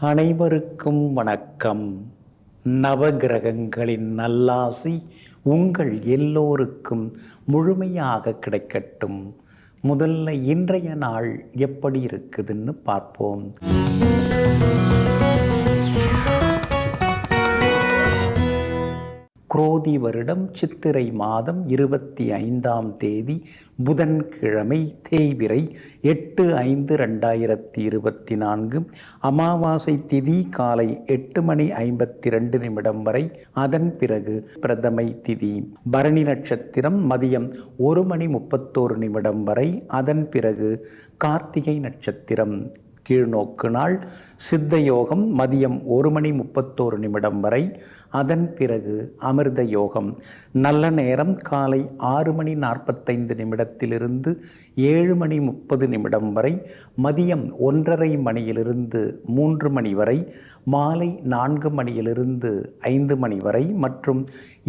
அனைவருக்கும் வணக்கம். நவகிரகங்களின் நல்லாசி உங்கள் எல்லோருக்கும் முழுமையாக கிடைக்கட்டும். முதல்ல இன்றைய நாள் எப்படி இருக்குதுன்னு பார்ப்போம். குரோதி வருடம் சித்திரை மாதம் 25ஆம் தேதி புதன்கிழமை, தேய்பிறை 8/5/2024. அமாவாசை திதி காலை 8:52 வரை. அதன் பிறகு பிரதமை திதி. பரணி நட்சத்திரம் மதியம் 1:31 வரை. அதன் பிறகு கார்த்திகை நட்சத்திரம். கீழ்நோக்கு நாள் சித்த யோகம் மதியம் 1:31 வரை. அதன் பிறகு அமிர்த யோகம். நல்ல நேரம் காலை 6:45 7:30 வரை. மதியம் 1:30 மணியிலிருந்து 3 மணி வரை. மாலை 4 மணியிலிருந்து 5 மணி வரை மற்றும்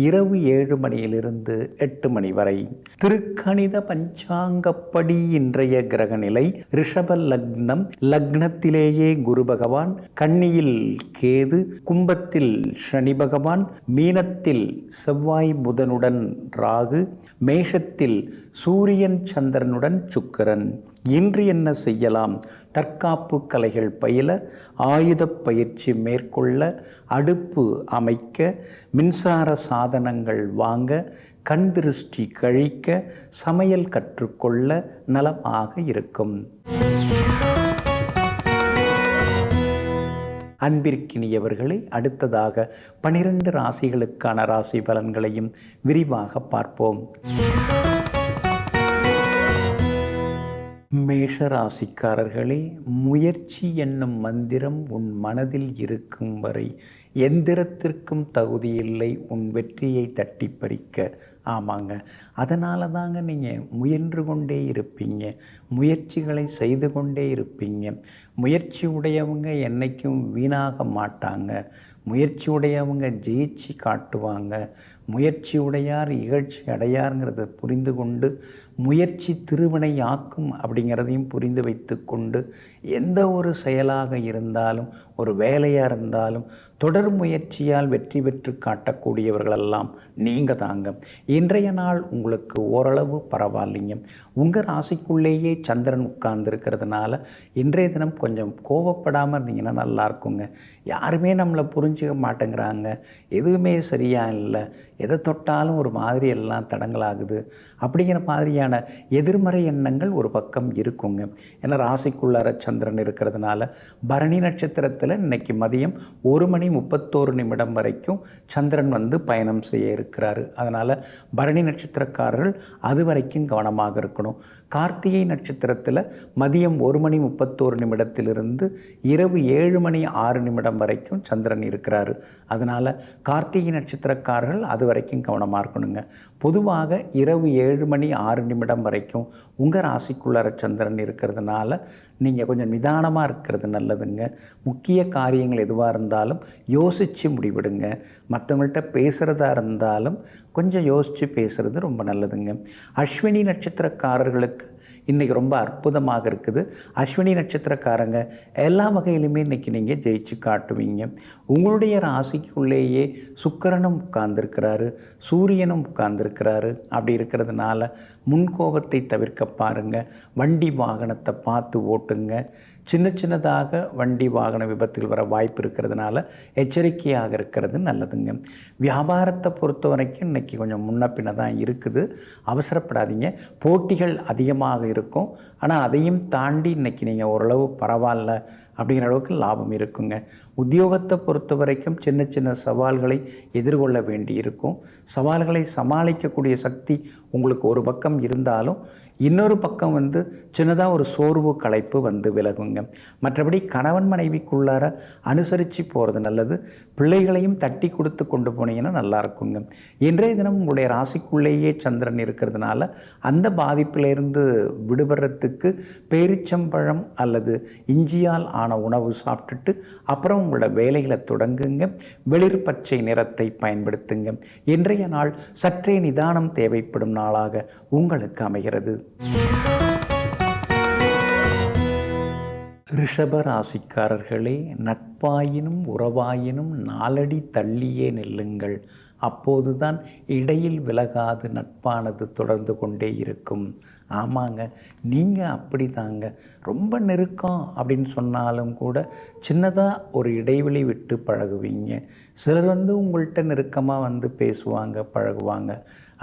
இரவு 7 மணியிலிருந்து 8 மணி வரை. திருக்கணித பஞ்சாங்கப்படி இன்றைய கிரகநிலை ரிஷப லக்னம். லக்னத்திலேயே குரு பகவான், கன்னியில் கேது, கும்பத்தில் சனி பகவான், மீனத்தில் செவ்வாய் புதனுடன் ராகு, மேஷத்தில் சூரியன் சந்திரனுடன் சுக்கிரன். இன்று என்ன செய்யலாம்? தற்காப்பு கலைகள் பயில, ஆயுத பயிற்சி மேற்கொள்ள, அடுப்பு அமைக்க, மின்சார சாதனங்கள் வாங்க, கண் திருஷ்டி கழிக்க, சமையல் கற்றுக்கொள்ள நலமாக இருக்கும். அன்பிற்கினியவர்களை, அடுத்ததாக 12 ராசிகளுக்கான ராசி பலன்களையும் விரிவாக பார்ப்போம். மேஷ ராசிக்காரர்களே, முயற்சி என்னும் மந்திரம் உன் மனதில் இருக்கும் வரை எந்திரத்திற்கும் தகுதியில்லை உன் வெற்றியை தட்டி பறிக்க. ஆமாங்க, அதனால தாங்க நீங்கள் முயன்று கொண்டே இருப்பீங்க, முயற்சிகளை செய்து கொண்டே இருப்பீங்க. முயற்சி உடையவங்க என்றைக்கும் வீணாக மாட்டாங்க. முயற்சி உடையவங்க ஜெயிச்சு காட்டுவாங்க. முயற்சி உடையார் இகழ்ச்சி அடையாருங்கிறத புரிந்து கொண்டு, முயற்சி திருவினை ஆக்கும் அப்படிங்கிறதையும் புரிந்து வைத்து கொண்டு, எந்த ஒரு செயலாக இருந்தாலும், ஒரு வேலையாக இருந்தாலும் தொடர் முயற்சியால் வெற்றி பெற்று காட்டக்கூடியவர்களெல்லாம் நீங்கள் தாங்க. இன்றைய நாள் உங்களுக்கு ஓரளவு பரவாயில்லைங்க. உங்கள் ராசிக்குள்ளேயே சந்திரன் உட்கார்ந்துருக்கிறதுனால இன்றைய தினம் கொஞ்சம் கோபப்படாமல் இருந்தீங்கன்னா நல்லா இருக்குங்க. யாருமே நம்மளை புரிஞ்சுக்க மாட்டேங்கிறாங்க, எதுவுமே சரியாக இல்லை, எதை தொட்டாலும் ஒரு மாதிரி எல்லாம் தடங்களாகுது அப்படிங்கிற மாதிரியான எதிர்மறை எண்ணங்கள் ஒரு பக்கம் இருக்குங்க. ஏன்னா ராசிக்குள்ளார சந்திரன் இருக்கிறதுனால பரணி நட்சத்திரத்தில் இன்னைக்கு மதியம் 1:31 வரைக்கும் சந்திரன் பயணம் செய்ய இருக்கிறாரு. அதனால் பரணி நட்சத்திரக்காரர்கள் அது வரைக்கும் கவனமாக இருக்கணும். கார்த்திகை நட்சத்திரத்தில் மதியம் 1:31 இரவு 7:06 வரைக்கும் சந்திரன் இருக்கிறாரு. அதனால் கார்த்திகை நட்சத்திரக்காரர்கள் அது வரைக்கும் கவனமாக இருக்கணுங்க. பொதுவாக இரவு 7:06 வரைக்கும் உங்கள் ராசிக்குள்ளார சந்திரன் இருக்கிறதுனால நீங்கள் கொஞ்சம் நிதானமாக இருக்கிறது நல்லதுங்க. முக்கிய காரியங்கள் எதுவாக இருந்தாலும் யோசித்து முடிவிடுங்க. மற்றவங்கள்ட்ட பேசுகிறதா இருந்தாலும் கொஞ்சம் யோசித்து பேசுகிறது ரொம்ப நல்லதுங்க. அஸ்வினி நட்சத்திரக்காரர்களுக்கு இன்றைக்கி ரொம்ப அற்புதமாக இருக்குது. அஸ்வினி நட்சத்திரக்காரங்க எல்லா வகையிலுமே இன்றைக்கி நீங்கள் ஜெயிச்சு காட்டுவீங்க. உங்களுடைய ராசிக்குள்ளேயே சுக்கிரனும் உட்கார்ந்துருக்கிறாரு, சூரியனும் உட்கார்ந்துருக்கிறாரு. அப்படி இருக்கிறதுனால முன்கோபத்தை தவிர்க்க பாருங்கள். வண்டி வாகனத்தை பார்த்து ஓட்டுங்க. சின்ன சின்னதாக வண்டி வாகன விபத்துகள் வர வாய்ப்பு இருக்கிறதுனால எச்சரிக்கையாக இருக்கிறது நல்லதுங்க. வியாபாரத்தை பொறுத்த வரைக்கும் இன்றைக்கி கொஞ்சம் முன்ன பின்ன தான் இருக்குது, அவசரப்படாதீங்க. போட்டிகள் அதிகமாக இருக்கும், ஆனால் அதையும் தாண்டி இன்றைக்கி நீங்கள் ஓரளவு பரவாயில்ல அப்படிங்கிற அளவுக்கு லாபம் இருக்குங்க. உத்தியோகத்தை பொறுத்த வரைக்கும் சின்ன சின்ன சவால்களை எதிர்கொள்ள வேண்டி இருக்கும். சவால்களை சமாளிக்கக்கூடிய சக்தி உங்களுக்கு ஒரு பக்கம் இருந்தாலும் இன்னொரு பக்கம் சின்னதாக ஒரு சோர்வு களைப்பு விலகுங்க. மற்றபடி கணவன் மனைவிக்குள்ளார அனுசரித்து போகிறது நல்லது. பிள்ளைகளையும் தட்டி கொடுத்து கொண்டு போனீங்கன்னா நல்லா இருக்குங்க. இன்றைய தினம் உங்களுடைய ராசிக்குள்ளேயே சந்திரன் இருக்கிறதுனால அந்த பாதிப்பிலிருந்து விடுபடுறதுக்கு பேரிச்சம்பழம் அல்லது இஞ்சியால் ஆன உணவு சாப்பிட்டுட்டு அப்புறம் உங்களோட வேலைகளை தொடங்குங்க. வெளிர் பச்சை நிறத்தை பயன்படுத்துங்க. இன்றைய நாள் சற்றே நிதானம் தேவைப்படும் நாளாக உங்களுக்கு அமைகிறது. ரிஷப ராசிக்காரர்களே, நட்பாயினும் உறவாயினும் நாலடி தள்ளியே நில்லுங்கள். அப்போதுதான் இடையில் விலகாது நட்பானது தொடர்ந்து கொண்டே இருக்கும். ஆமாங்க, நீங்கள் அப்படி தாங்க. ரொம்ப நெருக்கம் அப்படின்னு சொன்னாலும் கூட சின்னதாக ஒரு இடைவெளி விட்டு பழகுவீங்க. சிலர் உங்கள்கிட்ட நெருக்கமாக பேசுவாங்க, பழகுவாங்க.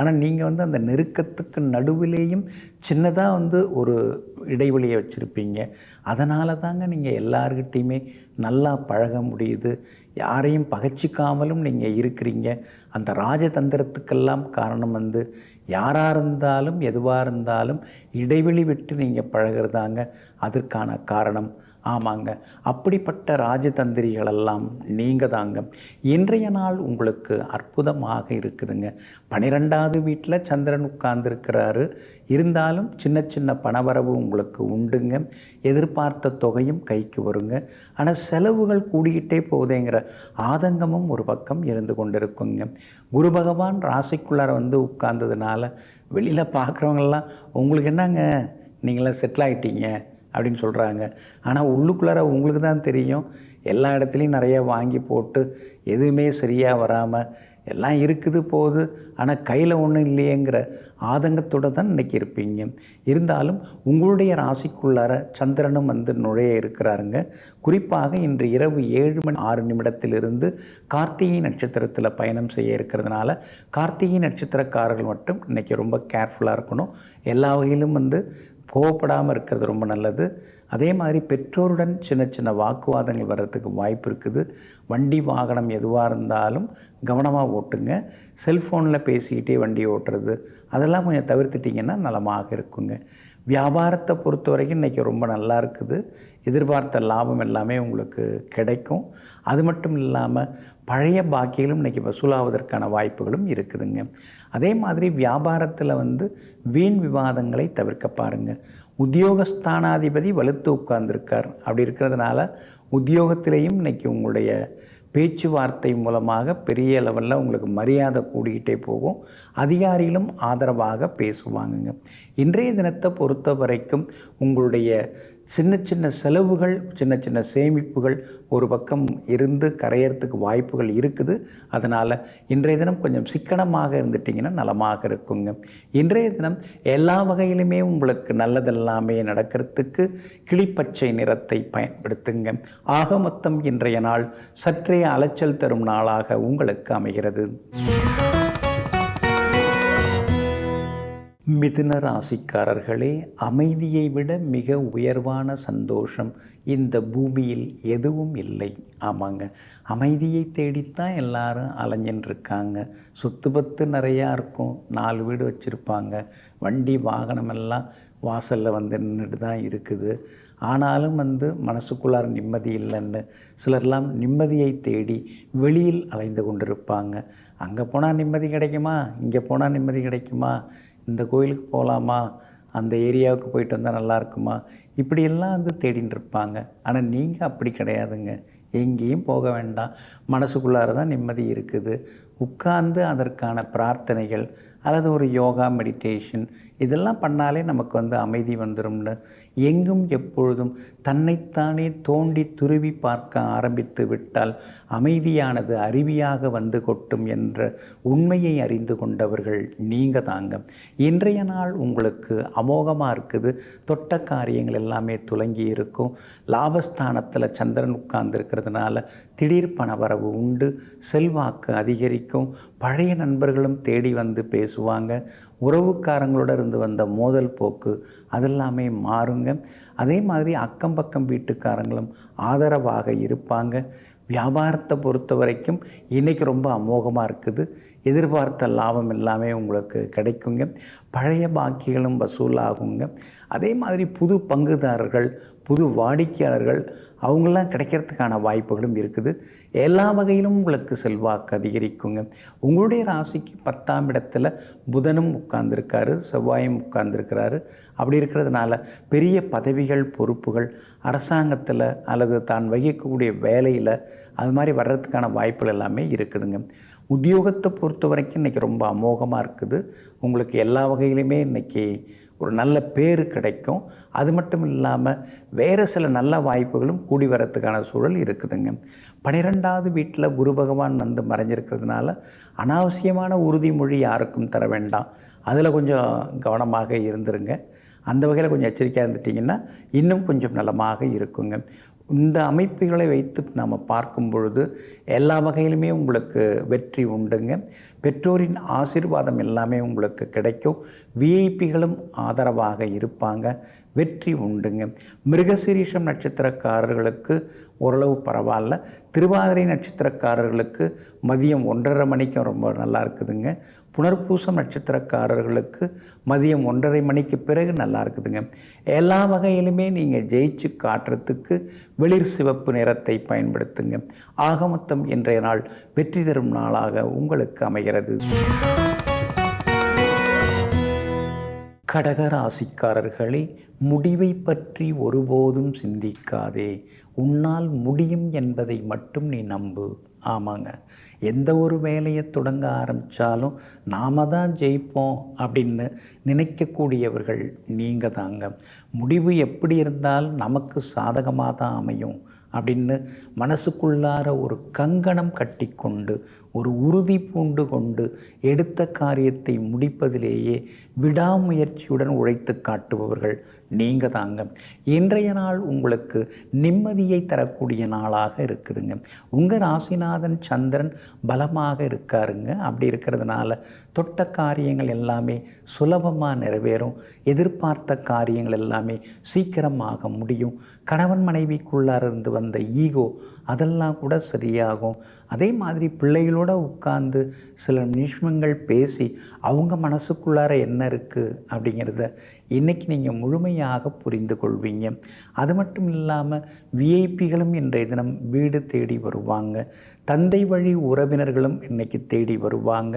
ஆனால் நீங்கள் அந்த நெருக்கத்துக்கு நடுவிலேயும் சின்னதாக ஒரு இடைவெளியை வச்சுருப்பீங்க. அதனால தாங்க நீங்கள் எல்லார்கிட்டையுமே நல்லா பழக முடியுது. யாரையும் பகைச்சிக்காமலும் நீங்கள் இருக்கிறீங்க. அந்த ராஜதந்திரத்துக்கெல்லாம் காரணம் யாராக இருந்தாலும் எதுவாக இருந்தாலும் இடைவெளி விட்டு நீங்கள் பழகிறதாங்க அதற்கான காரணம். ஆமாங்க, அப்படிப்பட்ட ராஜதந்திரிகளெல்லாம் நீங்கள் தாங்க. இன்றைய நாள் உங்களுக்கு அற்புதமாக இருக்குதுங்க. 12வது வீட்டில் சந்திரன் உட்கார்ந்துருக்கிறாரு. இருந்தாலும் சின்ன சின்ன பணவரவு உங்களுக்கு உண்டுங்க. எதிர்பார்த்த தொகையும் கைக்கு வருங்க. ஆனால் செலவுகள் கூடிக்கிட்டே போகுதேங்கிற ஆதங்கமும் ஒரு பக்கம் இருந்து கொண்டிருக்குங்க. குரு பகவான் ராசிக்குள்ளார உட்கார்ந்ததுனால வெளியில் பார்க்குறவங்கெல்லாம் உங்களுக்கு என்னங்க நீங்களாம் செட்டில் ஆகிட்டீங்க அப்படின்னு சொல்கிறாங்க. ஆனால் உள்ளுக்குள்ளார உங்களுக்கு தான் தெரியும், எல்லா இடத்துலையும் நிறைய வாங்கி போட்டு எதுவுமே சரியாக வராமல் எல்லாம் இருக்குது போகுது, ஆனால் கையில் ஒன்றும் இல்லையேங்கிற ஆதங்கத்தோடு தான் இன்றைக்கி இருப்பீங்க. இருந்தாலும் உங்களுடைய ராசிக்குள்ளார சந்திரனும் நுழைய இருக்கிறாருங்க. குறிப்பாக இன்று இரவு 7:06 கார்த்திகை நட்சத்திரத்தில் பயணம் செய்ய இருக்கிறதுனால கார்த்திகை நட்சத்திரக்காரர்கள் மட்டும் இன்றைக்கி ரொம்ப கேர்ஃபுல்லாக இருக்கணும். எல்லா வகையிலும் கோவப்படாமல் இருக்கிறது ரொம்ப நல்லது. அதே மாதிரி பெற்றோருடன் சின்ன சின்ன வாக்குவாதங்கள் வர்றதுக்கு வாய்ப்பு இருக்குது. வண்டி வாகனம் எதுவாக இருந்தாலும் கவனமாக ஓட்டுங்க. செல்ஃபோனில் பேசிக்கிட்டே வண்டி ஓட்டுறது அதெல்லாம் கொஞ்சம் தவிர்த்துட்டிங்கன்னா நலமாக இருக்குங்க. வியாபாரத்தை பொறுத்த வரைக்கும் இன்றைக்கி ரொம்ப நல்லா இருக்குது. எதிர்பார்த்த லாபம் எல்லாமே உங்களுக்கு கிடைக்கும். அது மட்டும் இல்லாமல் பழைய பாக்கிகளும் இன்றைக்கி வசூலாவதற்கான வாய்ப்புகளும் இருக்குதுங்க. அதே மாதிரி வியாபாரத்தில் வீண் விவாதங்களை தவிர்க்க பாருங்கள். உத்தியோகஸ்தானாதிபதி வலுத்து உட்கார்ந்துருக்கார். அப்படி இருக்கிறதுனால உத்தியோகத்திலேயும் இன்றைக்கி உங்களுடைய பேச்சுவார்த்தை மூலமாக பெரிய லெவலில் உங்களுக்கு மரியாதை கூடிக்கிட்டே போகும். அதிகாரிகளும் ஆதரவாக பேசுவாங்கங்க. இன்றைய தினத்தை பொறுத்த வரைக்கும் உங்களுடைய சின்ன சின்ன செலவுகள், சின்ன சின்ன சேமிப்புகள் ஒரு பக்கம் இருந்து கரையறதுக்கு வாய்ப்புகள் இருக்குது. அதனால் இன்றைய தினம் கொஞ்சம் சிக்கனமாக இருந்துட்டிங்கன்னா நலமாக இருக்குங்க. இன்றைய தினம் எல்லா வகையிலுமே உங்களுக்கு நல்லதெல்லாமே நடக்கிறதுக்கு கிளிப்பச்சை நிறத்தை பயன்படுத்துங்க. ஆக மொத்தம் இன்றைய நாள் சற்றே அலைச்சல் தரும் நாளாக உங்களுக்கு அமைகிறது. மிதுன ராசிக்காரர்களே, அமைதியை விட மிக உயர்வான சந்தோஷம் இந்த பூமியில் எதுவும் இல்லை. ஆமாங்க, அமைதியை தேடித்தான் எல்லாரும் அலைஞ்சின்னு இருக்காங்க. சொத்து பத்து நிறையா இருக்கும், 4 வீடு வச்சுருப்பாங்க, வண்டி வாகனமெல்லாம் வாசலில் நின்றுட்டு தான் இருக்குது. ஆனாலும் மனசுக்குள்ளார நிம்மதி இல்லைன்னு சிலர்லாம் நிம்மதியை தேடி வெளியில் அலைந்து கொண்டிருப்பாங்க. அங்கே போனால் நிம்மதி கிடைக்குமா, இங்கே போனால் நிம்மதி கிடைக்குமா, இந்த கோயிலுக்கு போகலாமா, அந்த ஏரியாவுக்கு போயிட்டு வந்தால் நல்லா இருக்குமா, இப்படியெல்லாம் தேடின்னு இருப்பாங்க. ஆனால் நீங்கள் அப்படி கிடையாதுங்க. எங்கேயும் போக வேண்டாம், மனசுக்குள்ளார தான் நிம்மதி இருக்குது. உட்கார்ந்து அதற்கான பிரார்த்தனைகள் அல்லது ஒரு யோகா மெடிடேஷன் இதெல்லாம் பண்ணாலே நமக்கு அமைதி வந்துடும்னு எங்கும் எப்பொழுதும் தன்னைத்தானே தோண்டி துருவி பார்க்க ஆரம்பித்து விட்டால் அமைதியானது அருவியாக கொட்டும் என்ற உண்மையை அறிந்து கொண்டவர்கள் நீங்கள் தாங்க. இன்றைய நாள் உங்களுக்கு அமோகமாக இருக்குது. தொட்ட காரியங்கள் எல்லாமே துலங்கி இருக்கும். லாபஸ்தானத்தில் சந்திரன் உட்கார்ந்துருக்கிறதுனால திடீர் பணவரவு உண்டு, செல்வாக்கு அதிகரிக்கும். பழைய நண்பர்களும் தேடி பேசுவாங்க. உறவுக்காரங்களோட இருந்து வந்த மோதல் போக்கு அதெல்லாமே மாறுங்க. அதே மாதிரி அக்கம் பக்கம் வீட்டுக்காரங்களும் ஆதரவாக இருப்பாங்க. வியாபாரத்தை பொறுத்த வரைக்கும் இன்றைக்கி ரொம்ப அமோகமாக இருக்குது. எதிர்பார்த்த லாபம் எல்லாமே உங்களுக்கு கிடைக்குங்க. பழைய பாக்கிகளும் வசூலாகுங்க. அதே மாதிரி புது பங்குதாரர்கள், புது வாடிக்கையாளர்கள் அவங்களாம் கிடைக்கிறதுக்கான வாய்ப்புகளும் இருக்குது. எல்லா வகையிலும் உங்களுக்கு செல்வாக்கு அதிகரிக்குங்க. உங்களுடைய ராசிக்கு 10ஆம் இடத்துல புதனும் உட்கார்ந்துருக்காரு, செவ்வாயும் உட்கார்ந்துருக்கிறாரு. அப்படி இருக்கிறதுனால பெரிய பதவிகள், பொறுப்புகள் அரசாங்கத்தில் அல்லது தான் வகிக்கக்கூடிய வேலையில் அது மாதிரி வர்றதுக்கான வாய்ப்புகள் எல்லாமே இருக்குதுங்க. உத்தியோகத்தை பொறுத்த வரைக்கும் இன்றைக்கி ரொம்ப அமோகமாக இருக்குது. உங்களுக்கு எல்லா வகையிலுமே இன்றைக்கி ஒரு நல்ல பேர் கிடைக்கும். அது மட்டும் இல்லாமல் வேறு சில நல்ல வாய்ப்புகளும் கூடி வரத்துக்கான சூழல் இருக்குதுங்க. 12வது வீட்டில் குரு பகவான் வந்து மறைஞ்சிருக்கிறதுனால அனாவசியமான உறுதிமொழி யாருக்கும் தர வேண்டாம். அதில் கொஞ்சம் கவனமாக இருந்துருங்க. அந்த வகையில் கொஞ்சம் எச்சரிக்கையாக இருந்துட்டிங்கன்னா இன்னும் கொஞ்சம் நலமாக இருக்குங்க. இந்த அமைப்புகளை வைத்து நாம் பார்க்கும் பொழுது எல்லா வகையிலுமே உங்களுக்கு வெற்றி உண்டுங்க. பெற்றோரின் ஆசீர்வாதம் எல்லாமே உங்களுக்கு கிடைக்கும். விஐபிகளும் ஆதரவாக இருப்பாங்க. வெற்றி உண்டுங்க. மிருகசீரிஷம் நட்சத்திரக்காரர்களுக்கு ஓரளவு பரவாயில்ல. திருவாதிரை நட்சத்திரக்காரர்களுக்கு மதியம் 1:30 மணிக்கும் ரொம்ப நல்லா இருக்குதுங்க. புனர்பூசம் நட்சத்திரக்காரர்களுக்கு மதியம் 1:30 மணிக்கு பிறகு நல்லா இருக்குதுங்க. எல்லா வகையிலுமே நீங்கள் ஜெயிச்சு காட்டுறதுக்கு வெளிர் சிவப்பு நிறத்தை பயன்படுத்துங்க. ஆக மொத்தம் இன்றைய நாள் வெற்றி தரும் நாளாக உங்களுக்கு அமைகிறது. கடகராசிக்காரர்களே, முடிவை பற்றி ஒருபோதும் சிந்திக்காதே. உன்னால் முடியும் என்பதை மட்டும் நீ நம்பு. ஆமாங்க, எந்த ஒரு வேலையை தொடங்க ஆரம்பித்தாலும் நாம் தான் ஜெயிப்போம் அப்படின்னு நினைக்கக்கூடியவர்கள் நீங்கள் தாங்க. முடிவு எப்படி இருந்தால் நமக்கு சாதகமாக தான் அமையும் அப்படின்னு மனசுக்குள்ளார ஒரு கங்கணம் கட்டி கொண்டு ஒரு உறுதி பூண்டு கொண்டு எடுத்த காரியத்தை முடிப்பதிலேயே விடாமுயற்சியுடன் உழைத்து காட்டுபவர்கள் நீங்கள் தாங்க. இன்றைய நாள் உங்களுக்கு நிம்மதியை தரக்கூடிய நாளாக இருக்குதுங்க. உங்கள் ராசிநாதன் சந்திரன் பலமாக இருக்காருங்க. அப்படி இருக்கிறதுனால தொட்ட காரியங்கள் எல்லாமே சுலபமாக நிறைவேறும். எதிர்பார்த்த காரியங்கள் எல்லாமே சீக்கிரமாக முடியும். கணவன் மனைவிக்குள்ளார இருந்து வந்த ஈகோ அதெல்லாம் கூட சரியாகும். அதே மாதிரி பிள்ளைகளோடு உட்கார்ந்து சில நிமிஷங்கள் பேசி அவங்க மனசுக்குள்ளார என்ன இருக்குது அப்படிங்கிறத இன்றைக்கி நீங்கள் முழுமையாக புரிந்து கொள்வீங்க. அது மட்டும் இல்லாமல் விஐபிகளும் இன்றைய தினம் வீடு தேடி வருவாங்க. தந்தை வழி உறவினர்களும் இன்றைக்கி தேடி வருவாங்க.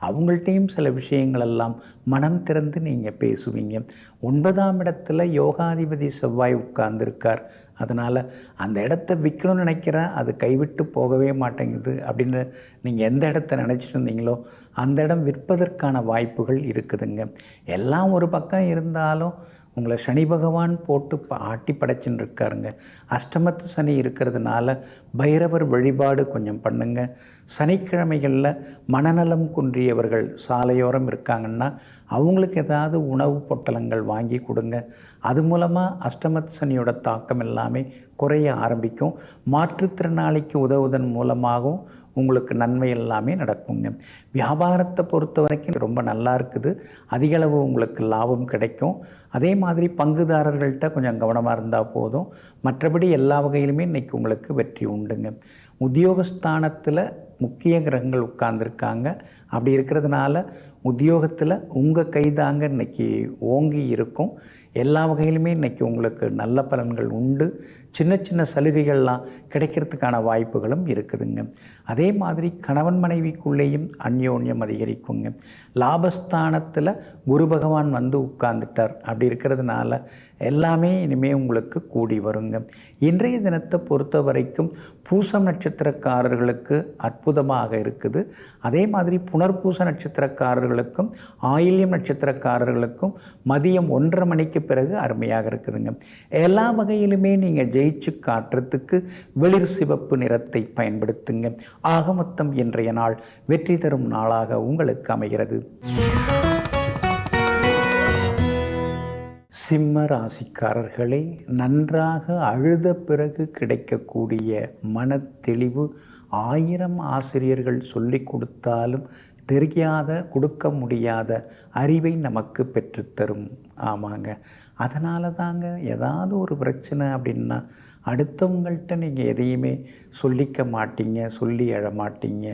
அவங்கள்ட்டையும் சில விஷயங்களெல்லாம் மனம் திறந்து நீங்கள் பேசுவீங்க. 9ஆம் இடத்துல யோகாதிபதி செவ்வாய் உட்கார்ந்துருக்கார். அதனால் அந்த இடத்த விற்கணும்னு நினைக்கிறேன், அது கைவிட்டு போகவே மாட்டேங்குது அப்படின்னு நீங்கள் எந்த இடத்த நினச்சிட்டு இருந்தீங்களோ அந்த இடம் விற்பதற்கான வாய்ப்புகள் இருக்குதுங்க. எல்லாம் ஒரு பக்கம் இருந்தாலும் உங்களை சனி பகவான் போட்டு ஆட்டி படைச்சின்னு இருக்காருங்க. அஷ்டமத்து சனி இருக்கிறதுனால பைரவர் வழிபாடு கொஞ்சம் பண்ணுங்க. சனிக்கிழமைகளில் மனநலம் குன்றியவர்கள் சாலையோரம் இருக்காங்கன்னா அவங்களுக்கு ஏதாவது உணவு பொட்டலங்கள் வாங்கி கொடுங்க. அது மூலமாக அஷ்டமத்து சனியோட தாக்கம் எல்லாமே குறைய ஆரம்பிக்கும். மாற்றுத்திறனாளிக்கு உதவுவதன் மூலமாகவும் உங்களுக்கு நன்மை எல்லாமே நடக்குங்க. வியாபாரத்தை பொறுத்த வரைக்கும் ரொம்ப நல்லா இருக்குது. அதிகளவு உங்களுக்கு லாபம் கிடைக்கும். அதே மாதிரி பங்குதாரர்கள்ட்ட கொஞ்சம் கவனமாக இருந்தால் போதும். மற்றபடி எல்லா வகையிலுமே இன்றைக்கி உங்களுக்கு வெற்றி உண்டுங்க. உத்தியோகஸ்தானத்தில் முக்கிய கிரகங்கள் உட்கார்ந்துருக்காங்க. அப்படி இருக்கிறதுனால உத்தியோகத்தில் உங்கள் கைதாங்க இன்றைக்கி ஓங்கி இருக்கும். எல்லா வகையிலுமே இன்றைக்கி உங்களுக்கு நல்ல பலன்கள் உண்டு. சின்ன சின்ன சலுகைகள்லாம் கிடைக்கிறதுக்கான வாய்ப்புகளும் இருக்குதுங்க. அதே மாதிரி கணவன் மனைவிக்குள்ளேயும் அந்யோன்யம் அதிகரிக்குங்க. லாபஸ்தானத்தில் குரு பகவான் வந்து உட்கார்ந்துட்டார். அப்படி இருக்கிறதுனால எல்லாமே இனிமேல் உங்களுக்கு கூடி வருங்க. இன்றைய தினத்தை பொறுத்த வரைக்கும் பூசம் நட்சத்திரக்காரர்களுக்கு அற்புதமாக இருக்குது. அதே மாதிரி புனர்பூச நட்சத்திரக்காரர்களுக்கும் ஆயில்யம் நட்சத்திரக்காரர்களுக்கும் மதியம் 1:30 மணிக்கு பிறகு அருமையாக இருக்குதுங்க. எல்லா வகையிலுமே நீங்கள் ஜெயிச்சு காட்டுறதுக்கு வெளிர் சிவப்பு நிறத்தை பயன்படுத்துங்க. ஆக மொத்தம் இன்றைய நாள் வெற்றி தரும் நாளாக உங்களுக்கு அமைகிறது. சிம்ம ராசிக்காரர்களே, நன்றாக அழுத பிறகு கிடைக்கக்கூடிய மன தெளிவு 1000 ஆசிரியர்கள் சொல்லிக் கொடுத்தாலும் தெரியாத கொடுக்க முடியாத அறிவை நமக்கு பெற்றுத்தரும். ஆமாங்க, அதனால தாங்க ஏதாவது ஒரு பிரச்சனை அப்படின்னா அடுத்தவங்கள்ட்ட நீங்கள் எதையுமே சொல்லிக்க மாட்டீங்க, சொல்லி அழமாட்டீங்க.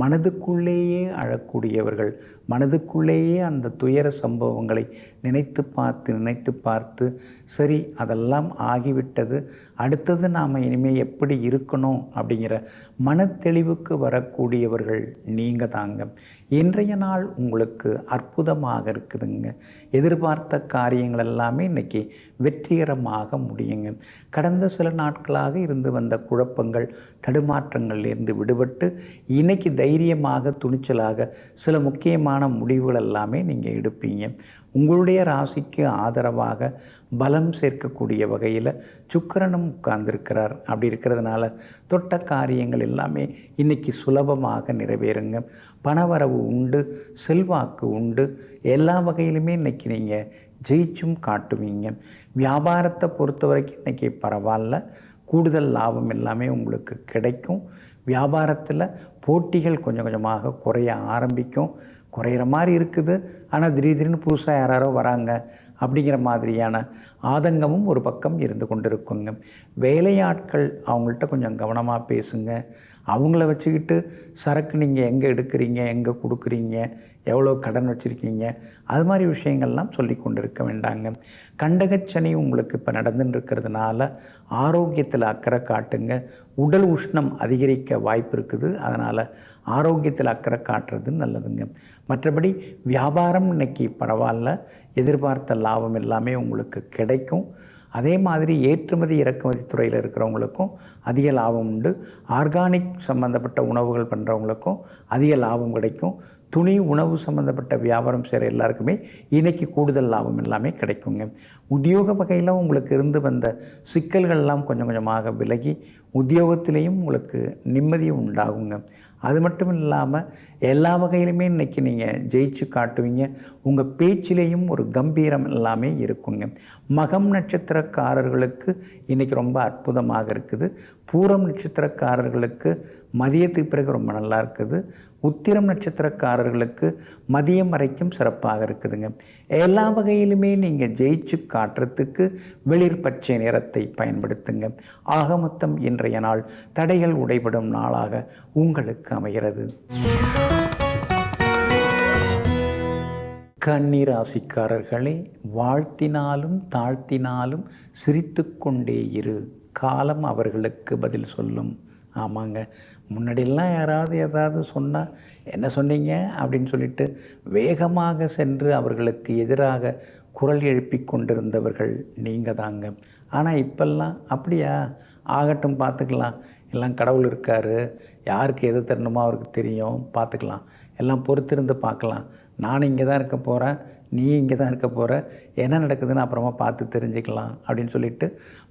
மனதுக்குள்ளேயே அழக்கூடியவர்கள், மனதுக்குள்ளேயே அந்த துயர சம்பவங்களை நினைத்து பார்த்து சரி அதெல்லாம் ஆகிவிட்டது, அடுத்தது நாம் இனிமேல் எப்படி இருக்கணும் அப்படிங்கிற மனத்தெளிவுக்கு வரக்கூடியவர்கள் நீங்கள் தாங்க. இன்றைய நாள் உங்களுக்கு அற்புதமாக இருக்குதுங்க. எதிர்பார்த்த காரியங்கள் எல்லாமே இன்றைக்கி வெற்றிகரமாக முடியுங்க. கடந்த சில நாட்களாக இருந்து வந்த குழப்பங்கள் தடுமாற்றங்கள்லேருந்து விடுபட்டு இன்றைக்கி தைரியமாக துணிச்சலாக சில முக்கியமான முடிவுகள் எல்லாமே நீங்கள் எடுப்பீங்க. உங்களுடைய ராசிக்கு ஆதரவாக பலம் சேர்க்கக்கூடிய வகையில் சுக்கிரனும் உட்கார்ந்துருக்கிறார். அப்படி இருக்கிறதுனால தொட்ட காரியங்கள் எல்லாமே இன்றைக்கி சுலபமாக நிறைவேறுங்க. பணவரவு உண்டு, செல்வாக்கு உண்டு, எல்லா வகையிலுமே இன்றைக்கி நீங்கள் ஜெயிச்சும் காட்டுவீங்க. வியாபாரத்தை பொறுத்த வரைக்கும் இன்றைக்கி பரவாயில்ல, கூடுதல் லாபம் எல்லாமே உங்களுக்கு கிடைக்கும். வியாபாரத்தில் போட்டிகள் கொஞ்சம் கொஞ்சமாக குறைய ஆரம்பிக்கும். குறையிற மாதிரி இருக்குது, ஆனால் திடீர்னு புதுசாக யாரோ வராங்க அப்படிங்கிற மாதிரியான ஆதங்கமும் ஒரு பக்கம் இருந்து கொண்டிருக்குங்க. வேலையாட்கள் அவங்கள்ட்ட கொஞ்சம் கவனமாக பேசுங்க. அவங்கள வச்சுக்கிட்டு சரக்கு நீங்கள் எங்கே எடுக்கிறீங்க, எங்கே கொடுக்குறீங்க, எவ்வளோ கடன் வச்சுருக்கீங்க, அது மாதிரி விஷயங்கள்லாம் சொல்லி கொண்டு இருக்க வேண்டாங்க. கண்டகச்சனி உங்களுக்கு இப்போ நடந்துன்னு இருக்கிறதுனால ஆரோக்கியத்தில் அக்கறை காட்டுங்க. உடல் உஷ்ணம் அதிகரிக்க வாய்ப்பு இருக்குது, அதனால் ஆரோக்கியத்தில் அக்கறை காட்டுறது நல்லதுங்க. மற்றபடி வியாபாரம் இன்னைக்கு பரவாயில்ல, எதிர்பார்த்த லாபம் எல்லாமே உங்களுக்கு கிடைக்கும். அதே மாதிரி ஏற்றுமதி இறக்குமதி துறையில் இருக்கிறவங்களுக்கும் அதிக லாபம் உண்டு. ஆர்கானிக் சம்மந்தப்பட்ட உணவுகள் பண்ணுறவங்களுக்கும் அதிக லாபம் கிடைக்கும். துணி உணவு சம்மந்தப்பட்ட வியாபாரம் செய்கிற எல்லாருக்குமே இன்றைக்கி கூடுதல் லாபம் எல்லாமே கிடைக்குங்க. உத்தியோக வகையில் உங்களுக்கு இருந்து வந்த சிக்கல்கள்லாம் கொஞ்சம் கொஞ்சமாக விலகி உத்தியோகத்திலையும் உங்களுக்கு நிம்மதியும் உண்டாகுங்க. அது மட்டும் இல்லாமல் எல்லா வகையிலுமே இன்றைக்கி நீங்கள் ஜெயிச்சு காட்டுவீங்க. உங்கள் பேச்சிலேயும் ஒரு கம்பீரம் எல்லாமே இருக்குங்க. மகம் நட்சத்திரக்காரர்களுக்கு இன்றைக்கி ரொம்ப அற்புதமாக இருக்குது. பூரம் நட்சத்திரக்காரர்களுக்கு மதியத்துக்கு பிறகு ரொம்ப நல்லா இருக்குது. உத்திரம் நட்சத்திரக்காரர்களுக்கு மதியம் வரைக்கும் சிறப்பாக இருக்குதுங்க. எல்லா வகையிலுமே நீங்கள் ஜெயிச்சு காட்டுறதுக்கு வெளிர் பச்சை நிறத்தை பயன்படுத்துங்க. ஆக மொத்தம் இன்றைய நாள் தடைகள் உடைபடும் நாளாக உங்களுக்கு அமைகிறது. கன்னி ராசிக்காரர்களே, வாழ்த்தினாலும் தாழ்த்தினாலும் சிரித்து கொண்டே இரு, காலம் அவர்களுக்கு பதில் சொல்லும். ஆமாங்க, முன்னாடியெல்லாம் யாராவது ஏதாவது சொன்னால் என்ன சொன்னீங்க அப்படின்னு சொல்லிட்டு வேகமாக சென்று அவர்களுக்கு எதிராக குரல் எழுப்பி கொண்டிருந்தவர்கள் நீங்கள் தாங்க. ஆனால் இப்பெல்லாம் அப்படியா, ஆகட்டும் பார்த்துக்கலாம், எல்லாம் கடவுள் இருக்கார், யாருக்கு எது தரணுமோ அவருக்கு தெரியும், பார்த்துக்கலாம், எல்லாம் பொறுத்திருந்து பார்க்கலாம், நான் இங்கே தான் இருக்க போகிறேன், நீ இங்கே தான் இருக்க போகிற, என்ன நடக்குதுன்னு அப்புறமா பார்த்து தெரிஞ்சுக்கலாம் அப்படின்னு சொல்லிட்டு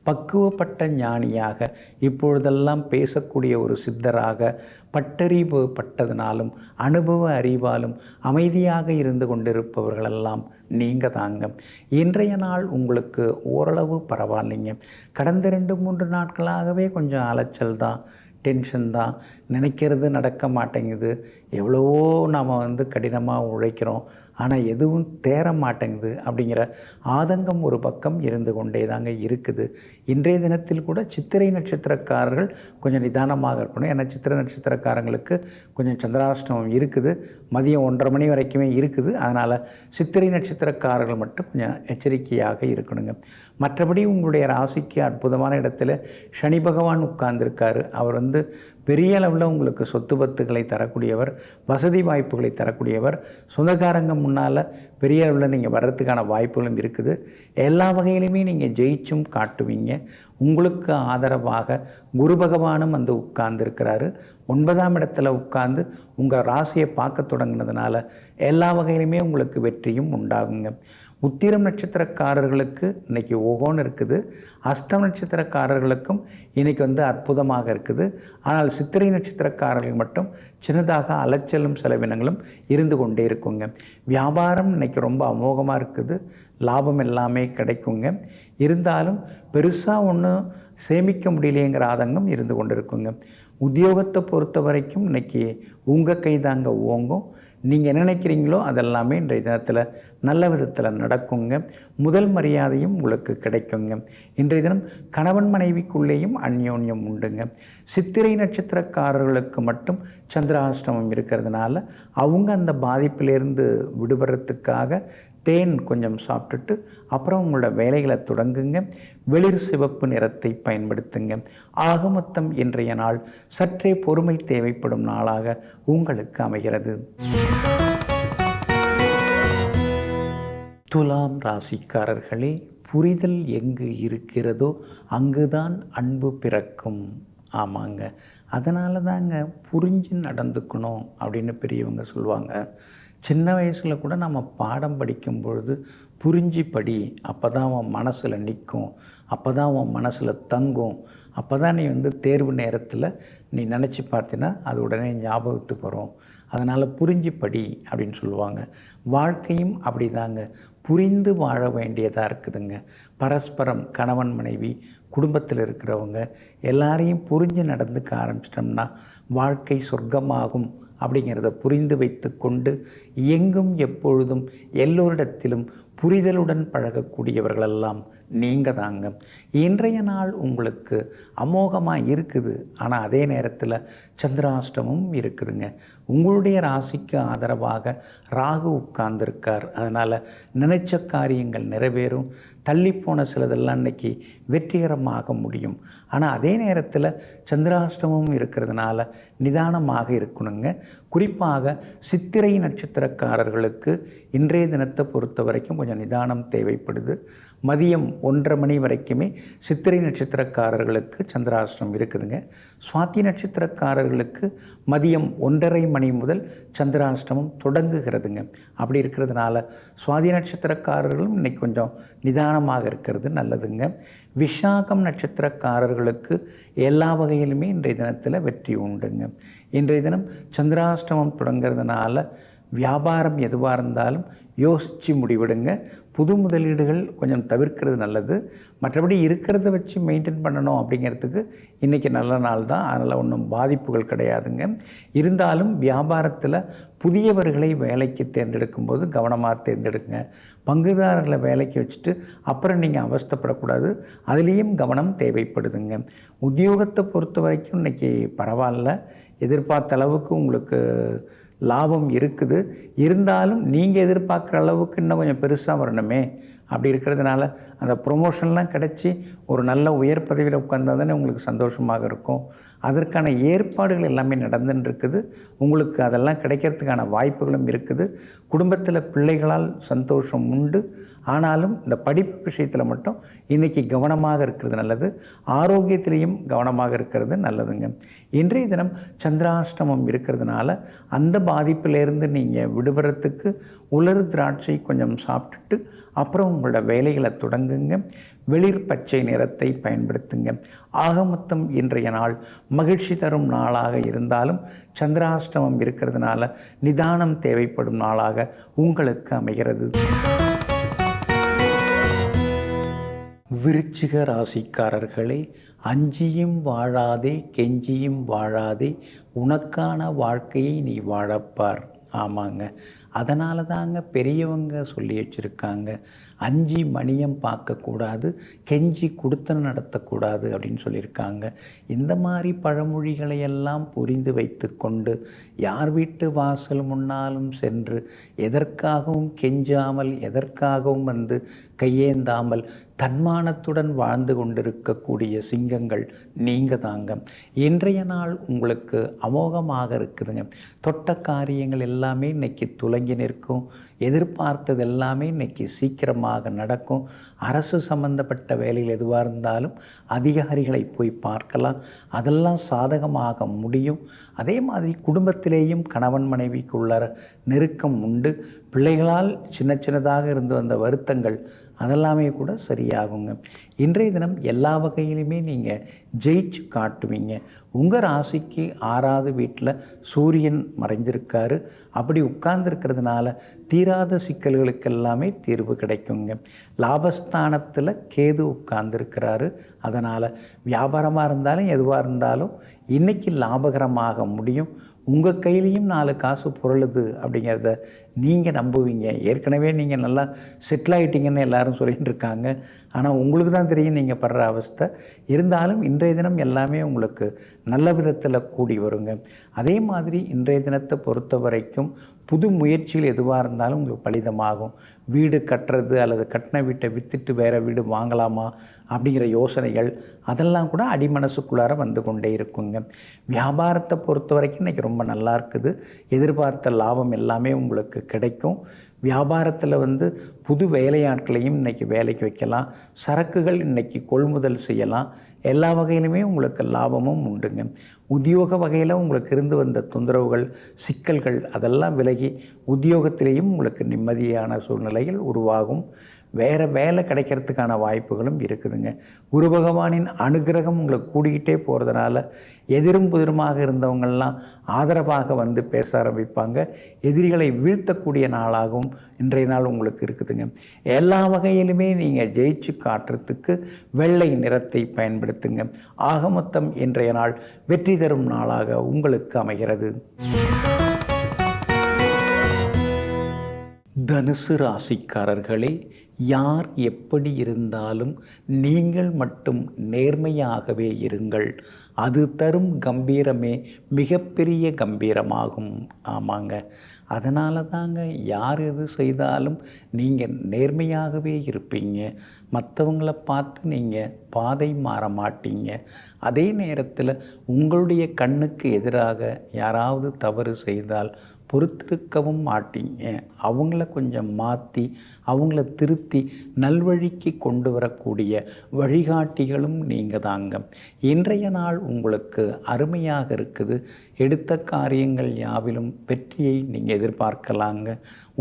பக்குவப்பட்ட ஞானியாக இப்பொழுதெல்லாம் பேசக்கூடிய ஒரு சித்தராக பட்டறிவு பட்டதினாலும் அனுபவ அறிவாலும் அமைதியாக இருந்து கொண்டிருப்பவர்களெல்லாம் நீங்கள் தாங்க. இன்றைய நாள் உங்களுக்கு ஓரளவு பரவாயில்லைங்க. கடந்த 2-3 நாட்களாகவே கொஞ்சம் அலைச்சல் தான், டென்ஷன் தான், நினைக்கிறது நடக்க மாட்டேங்குது, எவ்வளவோ நாம் கடினமாக உழைக்கிறோம், ஆனால் எதுவும் தேர மாட்டேங்குது அப்படிங்கிற ஆதங்கம் ஒரு பக்கம் இருந்து கொண்டே தாங்க இருக்குது. இன்றைய தினத்தில் கூட சித்திரை நட்சத்திரக்காரர்கள் கொஞ்சம் நிதானமாக இருக்கணும். ஏன்னா சித்திரை நட்சத்திரக்காரங்களுக்கு கொஞ்சம் சந்திராஷ்டமம் இருக்குது, மதியம் 1:30 மணி வரைக்குமே இருக்குது. அதனால் சித்திரை நட்சத்திரக்காரர்கள் மட்டும் கொஞ்சம் எச்சரிக்கையாக இருக்கணுங்க. மற்றபடி உங்களுடைய ராசிக்கு அற்புதமான இடத்துல சனி பகவான் உட்கார்ந்துருக்காரு. அவர் பெரிய அளவில் உங்களுக்கு சொத்து பத்துக்களை தரக்கூடியவர், வசதி வாய்ப்புகளை தரக்கூடியவர். சொந்தக்காரங்க முன்னால் பெரிய அளவில் நீங்கள் வர்றதுக்கான வாய்ப்புகளும் இருக்குது. எல்லா வகையிலுமே நீங்கள் ஜெயிச்சும் காட்டுவீங்க. உங்களுக்கு ஆதரவாக குரு பகவானும் உட்கார்ந்துருக்கிறாரு. 9ஆம் இடத்துல உட்கார்ந்து உங்கள் ராசியை பார்க்க தொடங்கினதுனால எல்லா வகையிலுமே உங்களுக்கு வெற்றியும் உண்டாகுங்க. உத்திரம் நட்சத்திரக்காரர்களுக்கு இன்றைக்கி ஓகோன்னு இருக்குது. அஸ்தம் நட்சத்திரக்காரர்களுக்கும் இன்றைக்கி அற்புதமாக இருக்குது. ஆனால் சித்திரை நட்சத்திரக்காரர்கள் மட்டும் சின்னதாக அலைச்சலும் செலவினங்களும் இருந்து கொண்டே இருக்குங்க. வியாபாரம் இன்றைக்கி ரொம்ப அமோகமாக இருக்குது, லாபம் எல்லாமே கிடைக்குங்க. இருந்தாலும் பெருசாக ஒன்றும் சேமிக்க முடியலையேங்கிற ஆதங்கம் இருந்து கொண்டு இருக்குங்க. உத்தியோகத்தை பொறுத்த வரைக்கும் இன்றைக்கி உங்கள் கைதாங்க ஓங்கும். நீங்கள் என்ன நினைக்கிறீங்களோ அதெல்லாமே இன்றைய தினத்தில் நல்ல விதத்தில் நடக்குங்க. முதல் மரியாதையும் உங்களுக்கு கிடைக்குங்க. இன்றைய தினம் கணவன் மனைவிக்குள்ளேயும் அந்யோன்யம் உண்டுங்க. சித்திரை நட்சத்திரக்காரர்களுக்கு மட்டும் சந்திராஷ்டமம் இருக்கிறதுனால அவங்க அந்த பாதிப்பிலிருந்து விடுபடுறதுக்காக தேன் கொஞ்சம் சாப்பிட்டுட்டு அப்புறம் உங்களோட வேலைகளை தொடங்குங்க. வெளிர் சிவப்பு நிறத்தை பயன்படுத்துங்க. ஆக மொத்தம் இன்றைய நாள் சற்றே பொறுமை தேவைப்படும் நாளாக உங்களுக்கு அமைகிறது. துலாம் ராசிக்காரர்களே, புரிதல் எங்கு இருக்கிறதோ அங்குதான் அன்பு பிறக்கும். ஆமாங்க. அதனால தாங்க புரிஞ்சு நடந்துக்கணும் அப்படின்னு பெரியவங்க சொல்லுவாங்க. சின்ன வயசில் கூட நம்ம பாடம் படிக்கும் பொழுது புரிஞ்சு படி, அப்போ தான் உன் மனசில் நிற்கும், அப்போ தான் உன் மனசில் தங்கும், அப்போ தான் நீ தேர்வு நேரத்தில் நீ நினச்சி பார்த்தினா அது உடனே ஞாபகத்துக்கு வரும். அதனால் புரிஞ்சு படி அப்படின்னு சொல்லுவாங்க. வாழ்க்கையும் அப்படி தாங்க, புரிந்து வாழ வேண்டியதாக இருக்குதுங்க. பரஸ்பரம் கணவன் மனைவி குடும்பத்தில் இருக்கிறவங்க எல்லாரையும் புரிஞ்சு நடந்துக்க ஆரம்பிச்சிட்டோம்னா வாழ்க்கை சொர்க்கமாகும் அப்படிங்கிறத புரிந்து வைத்து கொண்டு எங்கும் எப்பொழுதும் எல்லோரிடத்திலும் புரிதலுடன் பழகக்கூடியவர்களெல்லாம் நீங்கள் தாங்க. இன்றைய நாள் உங்களுக்கு அமோகமாக இருக்குது. ஆனால் அதே நேரத்தில் சந்திராஷ்டமும் இருக்குதுங்க. உங்களுடைய ராசிக்கு ஆதரவாக ராகு உட்கார்ந்துருக்கார். அதனால் நினைச்ச காரியங்கள் நிறைவேறும். தள்ளிப்போன சிலதெல்லாம் இன்றைக்கி வெற்றிகரமாக முடியும். ஆனால் அதே நேரத்தில் சந்திராஷ்டமும் இருக்கிறதுனால நிதானமாக இருக்கணுங்க. குறிப்பாக சித்திரை நட்சத்திரக்காரர்களுக்கு இன்றைய தினத்தை பொறுத்த வரைக்கும் கொஞ்சம் நிதானம் தேவைப்படுது. மதியம் 1:30 மணி வரைக்குமே சித்திரை நட்சத்திரக்காரர்களுக்கு சந்திராஷ்டமம் இருக்குதுங்க. சுவாதி நட்சத்திரக்காரர்களுக்கு மதியம் 1:30 மணி முதல் சந்திராஷ்டமம் தொடங்குகிறதுங்க. அப்படி இருக்கிறதுனால சுவாதி நட்சத்திரக்காரர்களும் இன்றைக்கி கொஞ்சம் நிதானமாக இருக்கிறது நல்லதுங்க. விஷாகம் நட்சத்திரக்காரர்களுக்கு எல்லா வகையிலுமே இன்றைய தினத்தில் வெற்றி உண்டுங்க. இன்றைய தினம் சந்திராஷ்டமம் தொடங்கிறதுனால வியாபாரம் எதுவாக இருந்தாலும் யோசித்து முடிவெடுங்க. புது முதலீடுகள் கொஞ்சம் தவிர்க்கிறது நல்லது. மற்றபடி இருக்கிறத வச்சு மெயின்டைன் பண்ணணும் அப்படிங்கிறதுக்கு இன்றைக்கி நல்ல நாள் தான். அதனால் ஒன்றும் பாதிப்புகள் கிடையாதுங்க. இருந்தாலும் வியாபாரத்தில் புதியவர்களை வேலைக்கு தேர்ந்தெடுக்கும் போது கவனமாக தேர்ந்தெடுங்க. பங்குதாரர்களை வேலைக்கு வச்சுட்டு அப்புறம் நீங்கள் அவஸ்தைப்படக்கூடாது. அதுலேயும் கவனம் தேவைப்படுதுங்க. உத்தியோகத்தை பொறுத்த வரைக்கும் இன்றைக்கி பரவாயில்ல, எதிர்பார்த்த அளவுக்கு உங்களுக்கு லாபம் இருக்குது. இருந்தாலும் நீங்கள் எதிர்பார்க்குற அளவுக்கு இன்னும் கொஞ்சம் பெருசாக வரணுமே. அப்படி இருக்கிறதுனால அந்த ப்ரொமோஷன்லாம் கிடச்சி ஒரு நல்ல உயர் பதவியில் உட்கார்ந்தால் தானே உங்களுக்கு சந்தோஷமாக இருக்கும். அதற்கான ஏற்பாடுகள் எல்லாமே நடந்துன்னு உங்களுக்கு அதெல்லாம் கிடைக்கிறதுக்கான வாய்ப்புகளும் இருக்குது. குடும்பத்தில் பிள்ளைகளால் சந்தோஷம் உண்டு. ஆனாலும் இந்த படிப்பு விஷயத்தில் மட்டும் இன்றைக்கி கவனமாக இருக்கிறது நல்லது. ஆரோக்கியத்திலையும் கவனமாக இருக்கிறது நல்லதுங்க. இன்றைய தினம் சந்திராஷ்டமம் இருக்கிறதுனால அந்த பாதிப்பிலேருந்து நீங்கள் விடுபடுறதுக்கு உலர் திராட்சை கொஞ்சம் சாப்பிட்டுட்டு அப்புறம் உங்களோட வேலைகளை தொடங்குங்க. வெளிர் பச்சை நிறத்தை பயன்படுத்துங்க. ஆக மொத்தம் இன்றைய நாள் மகிழ்ச்சி தரும் நாளாக இருந்தாலும் சந்திராஷ்டமம் இருக்கிறதுனால நிதானம் தேவைப்படும் நாளாக உங்களுக்கு அமைகிறது. விருச்சிக ராசிக்காரர்களே, அஞ்சியும் வாழாதே, கெஞ்சியும் வாழாதே, உனக்கான வாழ்க்கையை நீ வாழப்பார். ஆமாங்க. அதனால தாங்க பெரியவங்க சொல்லி வச்சுருக்காங்க, அஞ்சி மணியம் பார்க்கக்கூடாது, கெஞ்சி கொடுத்தன நடத்தக்கூடாது அப்படின்னு சொல்லியிருக்காங்க. இந்த மாதிரி பழமொழிகளை எல்லாம் புரிந்து வைத்து கொண்டு யார் வீட்டு வாசல் முன்னாலும் சென்று எதற்காகவும் கெஞ்சாமல் எதற்காகவும் கையேந்தாமல் தன்மானத்துடன் வாழ்ந்து கொண்டிருக்கக்கூடிய சிங்கங்கள் நீங்கள் தாங்க. இன்றைய நாள் உங்களுக்கு அமோகமாக இருக்குதுங்க. தொட்ட காரியங்கள் எல்லாமே இன்றைக்கி துலங்கி நிற்கும். எதிர்பார்த்தது எல்லாமே இன்றைக்கி சீக்கிரமாக நடக்கும். அரசு சம்பந்தப்பட்ட வேலைகள் எதுவாக இருந்தாலும் அதிகாரிகளை போய் பார்க்கலாம், அதெல்லாம் சாதகமாக முடியும். அதே மாதிரி குடும்பத்திலேயும் கணவன் மனைவிக்குள்ள நெருக்கம் உண்டு. பிள்ளைகளால் சின்ன சின்னதாக இருந்து வந்த வருத்தங்கள் அதெல்லாமே கூட சரியாகுங்க. இன்றைய தினம் எல்லா வகையிலுமே நீங்கள் ஜெயிச்சு காட்டுவீங்க. உங்கள் ராசிக்கு 6வது வீட்டில் சூரியன் மறைஞ்சிருக்காரு. அப்படி உட்கார்ந்துருக்கிறதுனால தீராத சிக்கல்களுக்கெல்லாமே தீர்வு கிடைக்குங்க. லாபஸ்தானத்தில் கேது உட்கார்ந்துருக்கிறாரு. அதனால் வியாபாரமாக இருந்தாலும் எதுவாக இருந்தாலும் இன்றைக்கி லாபகரமாக முடியும். உங்கள் கையிலையும் 4 காசு புரளுது அப்படிங்கிறத நீங்கள் நம்புவீங்க. ஏற்கனவே நீங்கள் நல்லா செட்டில் ஆகிட்டீங்கன்னு எல்லாரும் சொல்லிகிட்டு இருக்காங்க. ஆனால் உங்களுக்கு தான் தெரியும் நீங்கள் படுற அவஸ்தை. இருந்தாலும் இன்றைய தினம் எல்லாமே உங்களுக்கு நல்ல விதத்தில் கூடி வருங்க. அதே மாதிரி இன்றைய தினத்தை பொறுத்த வரைக்கும் புது முயற்சிகள் எதுவாக இருந்தாலும் உங்களுக்கு பலிதமாகும். வீடு கட்டுறது அல்லது கட்டின வீட்டை விற்றுட்டு வேறு வீடு வாங்கலாமா அப்படிங்கிற யோசனைகள் அதெல்லாம் கூட அடிமனசுக்குள்ளார வந்து கொண்டே இருக்குங்க. வியாபாரத்தை பொறுத்த வரைக்கும் இன்றைக்கி ரொம்ப நல்லா இருக்குது. எதிர்பார்த்த லாபம் எல்லாமே உங்களுக்கு கிடைக்கும். வியாபாரத்தில் புது வேலையாட்களையும் இன்றைக்கி வேலைக்கு வைக்கலாம். சரக்குகள் இன்றைக்கி கொள்முதல் செய்யலாம். எல்லா வகையிலுமே உங்களுக்கு லாபமும் உண்டுங்க. உத்தியோக வகையில் உங்களுக்கு இருந்து வந்த தொந்தரவுகள், சிக்கல்கள் அதெல்லாம் விலகி உத்தியோகத்திலேயும் உங்களுக்கு நிம்மதியான சூழ்நிலைகள் உருவாகும். வேறு வேலை கிடைக்கிறதுக்கான வாய்ப்புகளும் இருக்குதுங்க. குரு பகவானின் அனுகிரகம் உங்களுக்கு கூடிக்கிட்டே போகிறதுனால எதிரும் புதிருமாக இருந்தவங்கள்லாம் ஆதரவாக பேச ஆரம்பிப்பாங்க. எதிரிகளை வீழ்த்தக்கூடிய நாளாகவும் இன்றைய நாள் உங்களுக்கு இருக்குதுங்க. எல்லா வகையிலுமே நீங்கள் ஜெயிச்சு காட்டுறதுக்கு வெள்ளை நிறத்தை பயன்படுத்துங்க. ஆக மொத்தம் இன்றைய நாள் வெற்றி தரும் நாளாக உங்களுக்கு அமைகிறது. தனுசு ராசிக்காரர்களே, யார் எப்படி இருந்தாலும் நீங்கள் மட்டும் நேர்மையாகவே இருங்கள். அது தரும் கம்பீரமே மிகப்பெரிய கம்பீரமாகும். ஆமாங்க, அதனால தாங்க யார் எது செய்தாலும் நீங்கள் நேர்மையாகவே இருப்பீங்க. மற்றவங்கள பார்த்து நீங்கள் பாதை மாற மாட்டீங்க. அதே நேரத்தில் உங்களுடைய கண்ணுக்கு எதிராக யாராவது தவறு செய்தால் பொறுத்திருக்கவும் மாட்டீங்க. அவங்கள கொஞ்சம் மாற்றி அவங்கள திருத்தி நல்வழிக்கு கொண்டு வரக்கூடிய வழிகாட்டிகளும் நீங்கள் தாங்க. இன்றைய நாள் உங்களுக்கு அருமையாக இருக்குது. எடுத்த காரியங்கள் யாவிலும் வெற்றியை நீங்கள் எதிர்பார்க்கலாங்க.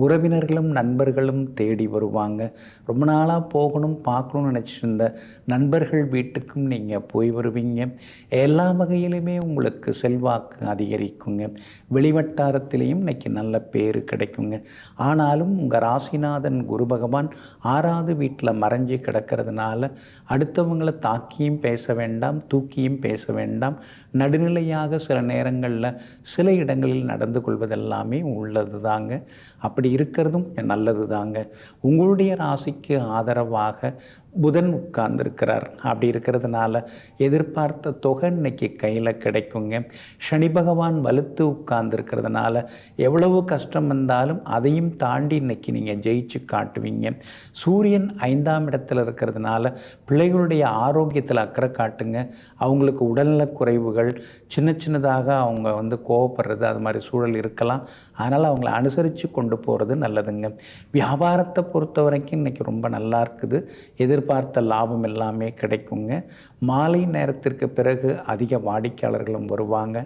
உறவினர்களும் நண்பர்களும் தேடி வருவாங்க. ரொம்ப நாளாக போகணும் பார்க்கணும்னு நினச்சிருந்த நண்பர்கள் வீட்டுக்கும் நீங்கள் போய் வருவீங்க. எல்லா வகையிலுமே உங்களுக்கு செல்வாக்கு அதிகரிக்குங்க. வெளிவட்டாரத்திலையும் இன்றைக்கி நல்ல பேர் கிடைக்குங்க. ஆனாலும் உங்கள் ராசிநாதன் குரு பகவான் 6வது வீட்டில் மறைஞ்சி கிடக்கிறதுனால அடுத்தவங்களை தாக்கியும் பேச வேண்டாம், தூக்கியும் பேச வேண்டாம். நடுநிலையாக சில நேரங்களில் சில இடங்களில் நடந்து கொள்வதெல்லாமே உள்ளது தாங்க. அப்படி இருக்கிறதும் நல்லது தாங்க. உங்களுடைய ராசிக்கு ஆதரவாக புதன் உட்கார்ந்துருக்கிறார். அப்படி இருக்கிறதுனால எதிர்பார்த்த தொகை இன்னைக்கு கையில் கிடைக்குங்க. சனி பகவான் வலுத்து உட்கார்ந்துருக்கிறதுனால எவ்வளவு கஷ்டம் வந்தாலும் அதையும் தாண்டி இன்னைக்கு நீங்கள் ஜெயிச்சு காட்டுவீங்க. சூரியன் 5ஆம் இடத்துல இருக்கிறதுனால பிள்ளைகளுடைய ஆரோக்கியத்தில் அக்கறை காட்டுங்க. அவங்களுக்கு உடல்நலக் குறைவுகள், சின்ன சின்னதாக அவங்க கோவப்படுறது, அது மாதிரி சூழல் இருக்கலாம். அதனால் அவங்கள அனுசரித்து கொண்டு போகிறது நல்லதுங்க. வியாபாரத்தை பொறுத்த வரைக்கும் இன்றைக்கி ரொம்ப நல்லா இருக்குது. எதிர்பார்த்த லாபம் எல்லாமே கிடைக்குங்க. மாலை நேரத்திற்கு பிறகு அதிக வாடிக்கையாளர்களும் வருவாங்க.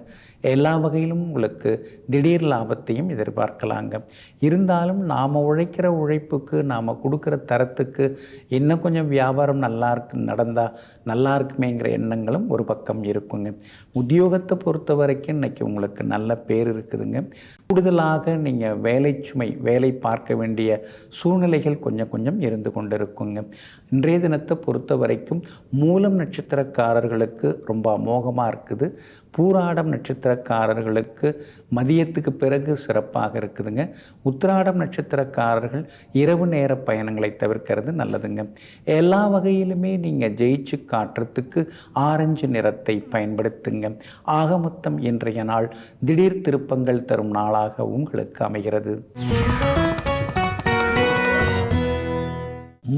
எல்லா வகையிலும் உங்களுக்கு திடீர் லாபத்தையும் எதிர்பார்க்கலாங்க. இருந்தாலும் நாம் உழைக்கிற உழைப்புக்கு, நாம் கொடுக்குற தரத்துக்கு இன்னும் கொஞ்சம் வியாபாரம் நடந்தால் நல்லா இருக்குமேங்கிற எண்ணங்களும் ஒரு பக்கம் இருக்குங்க. உத்தியோகத்தை பொறுத்த வரைக்கும் இன்றைக்கி உங்களுக்கு நல்ல பேர் இருக்குதுங்க. கூடுதலாக நீங்கள் வேலை பார்க்க வேண்டிய சூழ்நிலைகள் கொஞ்சம் இருந்து கொண்டு இருக்குங்க. இன்றைய தினத்தை பொறுத்த வரைக்கும் மூலம் நட்சத்திரக்காரர்களுக்கு ரொம்ப அமோகமாக இருக்குது. பூராடம் நட்சத்திரக்காரர்களுக்கு மதியத்துக்கு பிறகு சிறப்பாக இருக்குதுங்க. உத்திராடம் நட்சத்திரக்காரர்கள் இரவு நேர பயணங்களை தவிர்க்கிறது நல்லதுங்க. எல்லா வகையிலுமே நீங்கள் ஜெயிச்சு காட்டுறதுக்கு ஆரஞ்சு நிறத்தை பயன்படுத்துங்க. ஆக மொத்தம் இன்றைய நாள் திடீர் திருப்பங்கள் தரும் நாளாக உங்களுக்கு அமைகிறது.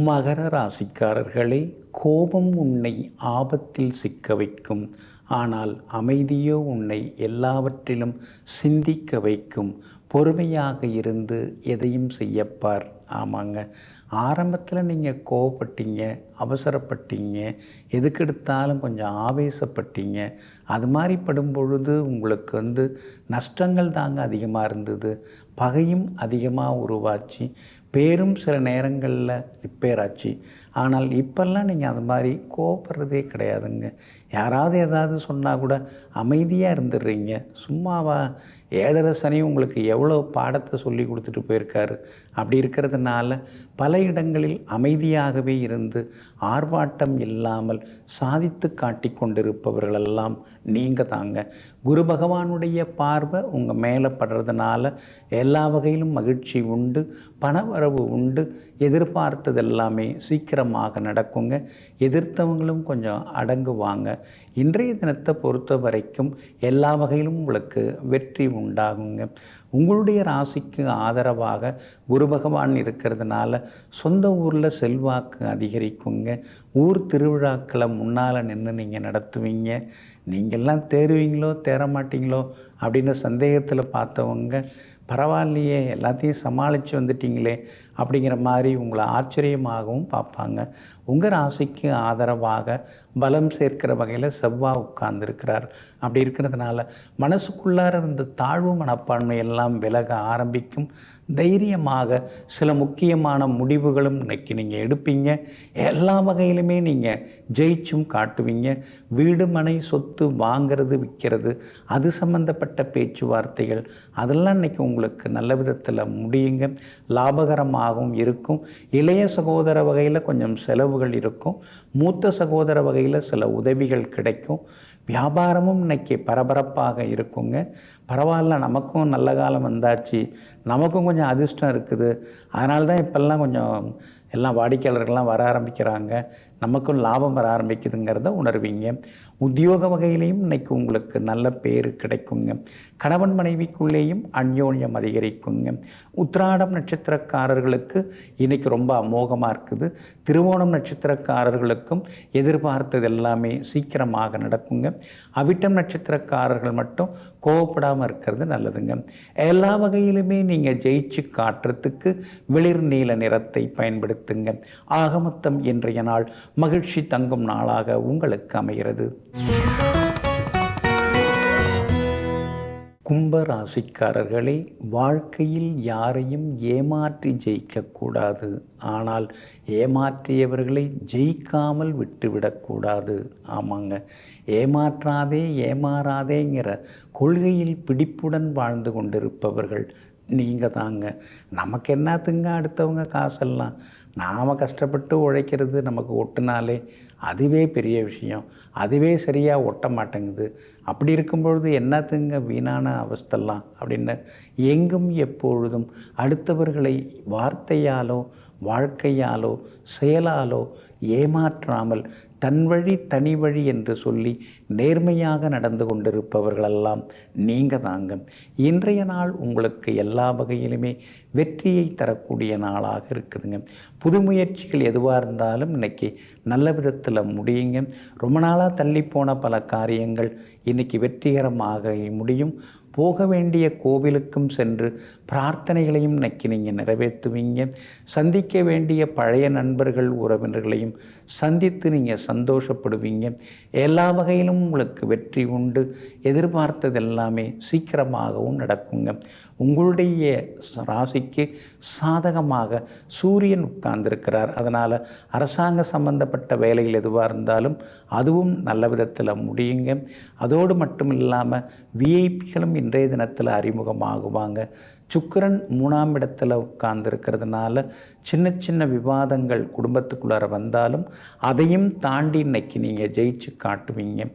மகர ராசிக்காரர்களே, கோபம் உன்னை ஆபத்தில் சிக்க வைக்கும். ஆனால் அமைதியோ உன்னை எல்லாவற்றிலும் சிந்திக்க வைக்கும். பொறுமையாக இருந்து எதையும் செய்யப்பார். ஆமாங்க, ஆரம்பத்தில் நீங்கள் கோவப்பட்டீங்க, அவசரப்பட்டீங்க, எதுக்கெடுத்தாலும் கொஞ்சம் ஆவேசப்பட்டீங்க. அது மாதிரி படும் பொழுது உங்களுக்கு நஷ்டங்கள் தாங்க அதிகமாக இருந்தது. பகையும் அதிகமாக உருவாச்சு. பேரும் சில நேரங்களில் ரிப்பேர் ஆச்சு. ஆனால் இப்போல்லாம் நீங்கள் அது மாதிரி கோவப்படுறதே கிடையாதுங்க. யாராவது ஏதாவது சொன்னால் கூட அமைதியாக இருந்துடுறீங்க. சும்மாவா? 7.5 சனி உங்களுக்கு எவ்வளோ பாடத்தை சொல்லி கொடுத்துட்டு போயிருக்காரு. அப்படி இருக்கிறதுனால பல இடங்களில் அமைதியாகவே இருந்து ஆர்ப்பாட்டம் இல்லாமல் சாதித்து காட்டி கொண்டிருப்பவர்களெல்லாம் நீங்கள் தாங்க. குரு பகவானுடைய பார்வை உங்கள் மேலே படுறதுனால எல்லா வகையிலும் மகிழ்ச்சி உண்டு, பணவரவு உண்டு. எதிர்பார்த்தது எல்லாமே சீக்கிரமாக நடக்குங்க. எதிர்த்தவங்களும் கொஞ்சம் அடங்குவாங்க. இன்றைய தினத்தை பொறுத்த வரைக்கும் எல்லா வகையிலும் உங்களுக்கு வெற்றி உண்டாகுங்க. உங்களுடைய ராசிக்கு ஆதரவாக குரு பகவான் இருக்கிறதுனால சொந்த ஊரில் செல்வாக்கு அதிகரிக்குங்க. ஊர் திருவிழாக்களை முன்னால் நின்று நீங்கள் நடத்துவீங்க. நீங்கள்லாம் தேறுவீங்களோ தேர மாட்டீங்களோ அப்படின்னு சந்தேகத்தில் பார்த்தவங்க பரவாயில்லையே எல்லாத்தையும் சமாளித்து வந்துட்டீங்களே அப்படிங்கிற மாதிரி உங்களை ஆச்சரியமாகவும் பார்ப்பாங்க. உங்கள் ராசிக்கு ஆதரவாக பலம் சேர்க்கிற வகையில் செவ்வாய் உட்கார்ந்துருக்கிறார். அப்படி இருக்கிறதுனால மனசுக்குள்ளார இருந்த தாழ்வு மனப்பான்மை எல்லாம் விலக ஆரம்பிக்கும். தைரியமாக சில முக்கியமான முடிவுகளும் இன்னைக்கு நீங்கள் எடுப்பீங்க. எல்லா வகையிலுமே நீங்கள் ஜெயிச்சும் காட்டுவீங்க. வீடு மனை சொத்து வாங்கிறது விற்கிறது அது சம்பந்தப்பட்ட பேச்சுவார்த்தைகள் அதெல்லாம் இன்றைக்கி உங்களுக்கு நல்ல விதத்தில் முடியுங்க. லாபகரமாகவும் இருக்கும். இளைய சகோதர வகையில் கொஞ்சம் செலவுகள் இருக்கும். மூத்த சகோதர வகையில் சில உதவிகள் கிடைக்கும். வியாபாரமும் இன்றைக்கி பரபரப்பாக இருக்குங்க. பரவாயில்ல, நமக்கும் நல்ல காலம் வந்தாச்சு, நமக்கும் கொஞ்சம் அதிர்ஷ்டம் இருக்குது, அதனால தான் இப்போல்லாம் கொஞ்சம் எல்லாம் வாடிக்கையாளர்கள்லாம் வர ஆரம்பிக்கிறாங்க, நமக்கும் லாபம் வர ஆரம்பிக்குதுங்கிறத உணர்வீங்க. உத்தியோக வகையிலையும் இன்றைக்கி உங்களுக்கு நல்ல பேர் கிடைக்குங்க. கணவன் மனைவிக்குள்ளேயும் அந்யோன்யம் அதிகரிக்குங்க. உத்திராடம் நட்சத்திரக்காரர்களுக்கு இன்றைக்கி ரொம்ப அமோகமாக இருக்குது. திருவோணம் நட்சத்திரக்காரர்களுக்கும் எதிர்பார்த்தது எல்லாமே சீக்கிரமாக நடக்குங்க. அவிட்டம் நட்சத்திரக்காரர்கள் மட்டும் கோவப்படாமல் இருக்கிறது நல்லதுங்க. எல்லா வகையிலுமே நீங்கள் ஜெயிச்சு காட்டுறதுக்கு வெளிர் நீல நிறத்தை பயன்படுத்துங்க. ஆக மொத்தம் இன்றைய நாள் மகிழ்ச்சி தங்கும் நாளாக உங்களுக்கு அமைகிறது. கும்பராசிக்காரர்களே, வாழ்க்கையில் யாரையும் ஏமாற்றி ஜெயிக்கக்கூடாது. ஆனால் ஏமாற்றியவர்களை ஜெயிக்காமல் விட்டுவிடக்கூடாது. ஆமாங்க, ஏமாற்றாதே ஏமாறாதேங்கிற கொள்கையில் பிடிப்புடன் வாழ்ந்து கொண்டிருப்பவர்கள் நீங்கள் தாங்க. நமக்கு என்னத்துங்க அடுத்தவங்க காசெல்லாம், நாம் கஷ்டப்பட்டு உழைக்கிறது நமக்கு ஒட்டுனாலே அதுவே பெரிய விஷயம். அதுவே சரியாக ஒட்ட மாட்டேங்குது. அப்படி இருக்கும்பொழுது என்னத்துங்க வீணான அவஸ்தெல்லாம் அப்படின்னு எங்கும் எப்பொழுதும் அடுத்தவர்களை வார்த்தையாலோ வாழ்க்கையாலோ செயலாலோ ஏமாற்றாமல் தன் வழி தனி வழி என்று சொல்லி நேர்மையாக நடந்து கொண்டிருப்பவர்களெல்லாம் நீங்கள் தாங்க. இன்றைய நாள் உங்களுக்கு எல்லா வகையிலுமே வெற்றியை தரக்கூடிய நாளாக இருக்குதுங்க. புது முயற்சிகள் எதுவாக இருந்தாலும் இன்றைக்கி நல்ல விதத்தில் முடியுங்க. ரொம்ப நாளாக தள்ளிப்போன பல காரியங்கள் இன்றைக்கி வெற்றிகரமாக முடியும். போக வேண்டிய கோவிலுக்கும் சென்று பிரார்த்தனைகளையும் இன்னைக்கு நீங்கள் நிறைவேற்றுவீங்க. சந்திக்க வேண்டிய பழைய நண்பர்கள் உறவினர்களையும் சந்தித்து நீங்கள் சந்தோஷப்படுவீங்க. எல்லா வகையிலும் உங்களுக்கு வெற்றி உண்டு. எதிர்பார்த்தது எல்லாமே சீக்கிரமாகவும் நடக்குங்க. உங்களுடைய ராசிக்கு சாதகமாக சூரியன் உட்கார்ந்திருக்கிறார். அதனால் அரசாங்க சம்பந்தப்பட்ட வேலைகள் எதுவாக இருந்தாலும் அதுவும் நல்ல விதத்தில் முடியுங்க. அதோடு மட்டும் இல்லாமல் விஐபிகளும் இன்றைய தினத்தில் அறிமுகமாகுவாங்க. சுக்கிரன் 3ஆம் இடத்துல உட்கார்ந்துருக்கிறதுனால சின்ன சின்ன விவாதங்கள் குடும்பத்துக்குள்ளார வந்தாலும் அதையும் தாண்டி இன்னைக்கு நீங்கள் ஜெயிச்சு காட்டுவீங்க.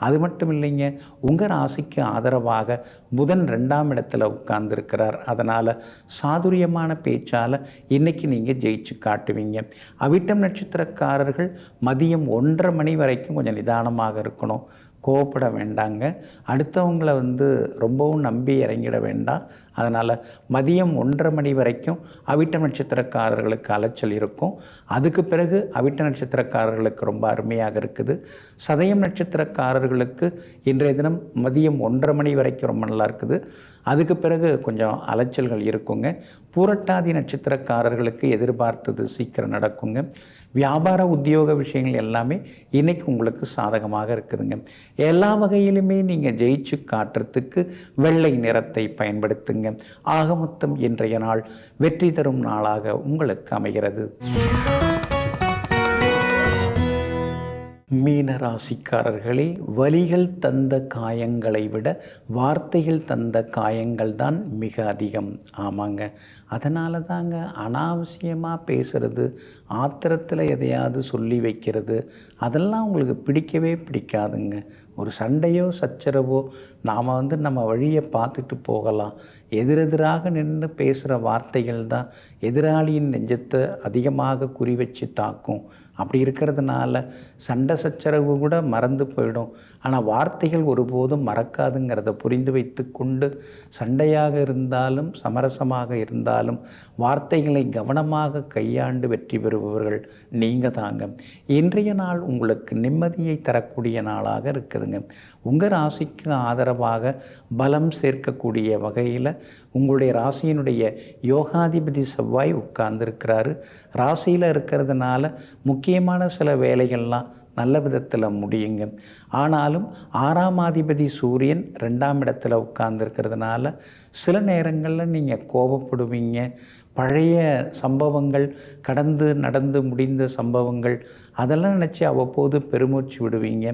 அது மட்டும் இல்லைங்க, உங்கள் ராசிக்கு ஆதரவாக புதன் 2ஆம் இடத்துல உட்கார்ந்துருக்கிறார். அதனால் சாதுரியமான பேச்சால் இன்றைக்கி நீங்கள் ஜெயிச்சு காட்டுவீங்க. அவிட்டம் நட்சத்திரக்காரர்கள் மதியம் 1:30 மணி வரைக்கும் கொஞ்சம் நிதானமாக இருக்கணும். கோவப்பட வேண்டாங்க. அடுத்தவங்களை ரொம்பவும் நம்பி இறங்கிட வேண்டாம். அதனால் மதியம் 1:30 மணி வரைக்கும் அவிட்ட நட்சத்திரக்காரர்களுக்கு அலைச்சல் இருக்கும். அதுக்கு பிறகு அவிட்ட நட்சத்திரக்காரர்களுக்கு ரொம்ப அருமையாக இருக்குது. சதயம் நட்சத்திரக்காரர்களுக்கு இன்றைய தினம் மதியம் 1:30 மணி வரைக்கும் ரொம்ப நல்லா இருக்குது. அதுக்கு பிறகு கொஞ்சம் அலைச்சல்கள் இருக்குங்க. பூரட்டாதி நட்சத்திரக்காரர்களுக்கு எதிர்பார்த்தது சீக்கிரம் நடக்குங்க. வியாபார உத்தியோக விஷயங்கள் எல்லாமே இன்றைக்கி உங்களுக்கு சாதகமாக இருக்குதுங்க. எல்லா வகையிலுமே நீங்கள் ஜெயிச்சு காட்டுறதுக்கு வெள்ளை நிறத்தை பயன்படுத்துங்க. ஆக மொத்தம் இன்றைய நாள் வெற்றி தரும் நாளாக உங்களுக்கு அமைகிறது. மீன ராசிக்காரர்களே, வலிகள் தந்த காயங்களை விட வார்த்தைகள் தந்த காயங்கள் தான் மிக அதிகம். ஆமாங்க, அதனால தாங்க அனாவசியமாக பேசுகிறது, ஆத்திரத்தில் எதையாவது சொல்லி வைக்கிறது, அதெல்லாம் உங்களுக்கு பிடிக்கவே பிடிக்காதுங்க. ஒரு சண்டையோ சச்சரவோ நாம் நம்ம வழியை பார்த்துட்டு போகலாம். எதிரெதிராக நின்று பேசுகிற வார்த்தைகள் தான் எதிராளியின் நெஞ்சத்தை அதிகமாக குறி வச்சு தாக்கும். அப்படி இருக்கிறதுனால சண்டை சச்சரவு கூட மறந்து போயிடும். ஆனால் வார்த்தைகள் ஒருபோதும் மறக்காதுங்கிறத புரிந்து வைத்து கொண்டு சண்டையாக இருந்தாலும் சமரசமாக இருந்தாலும் வார்த்தைகளை கவனமாக கையாண்டு வெற்றி பெறுபவர்கள் நீங்கள் தாங்க. இன்றைய நாள் உங்களுக்கு நிம்மதியை தரக்கூடிய நாளாக இருக்குதுங்க. உங்கள் ராசிக்கு ஆதரவாக பலம் சேர்க்கக்கூடிய வகையில் உங்களுடைய ராசியினுடைய யோகாதிபதி செவ்வாய் உட்கார்ந்துருக்கிறாரு. ராசியில் இருக்கிறதுனால முக்கியமான சில வேலைகள்லாம் நல்ல விதத்தில் முடியுங்க. ஆனாலும் 6ஆம் அதிபதி சூரியன் 2ஆம் இடத்துல உட்கார்ந்துருக்கிறதுனால சில நேரங்களில் நீங்கள் கோபப்படுவீங்க. பழைய சம்பவங்கள், கடந்து நடந்து முடிந்த சம்பவங்கள், அதெல்லாம் நினச்சி அவ்வப்போது பெருமூச்சு விடுவீங்க.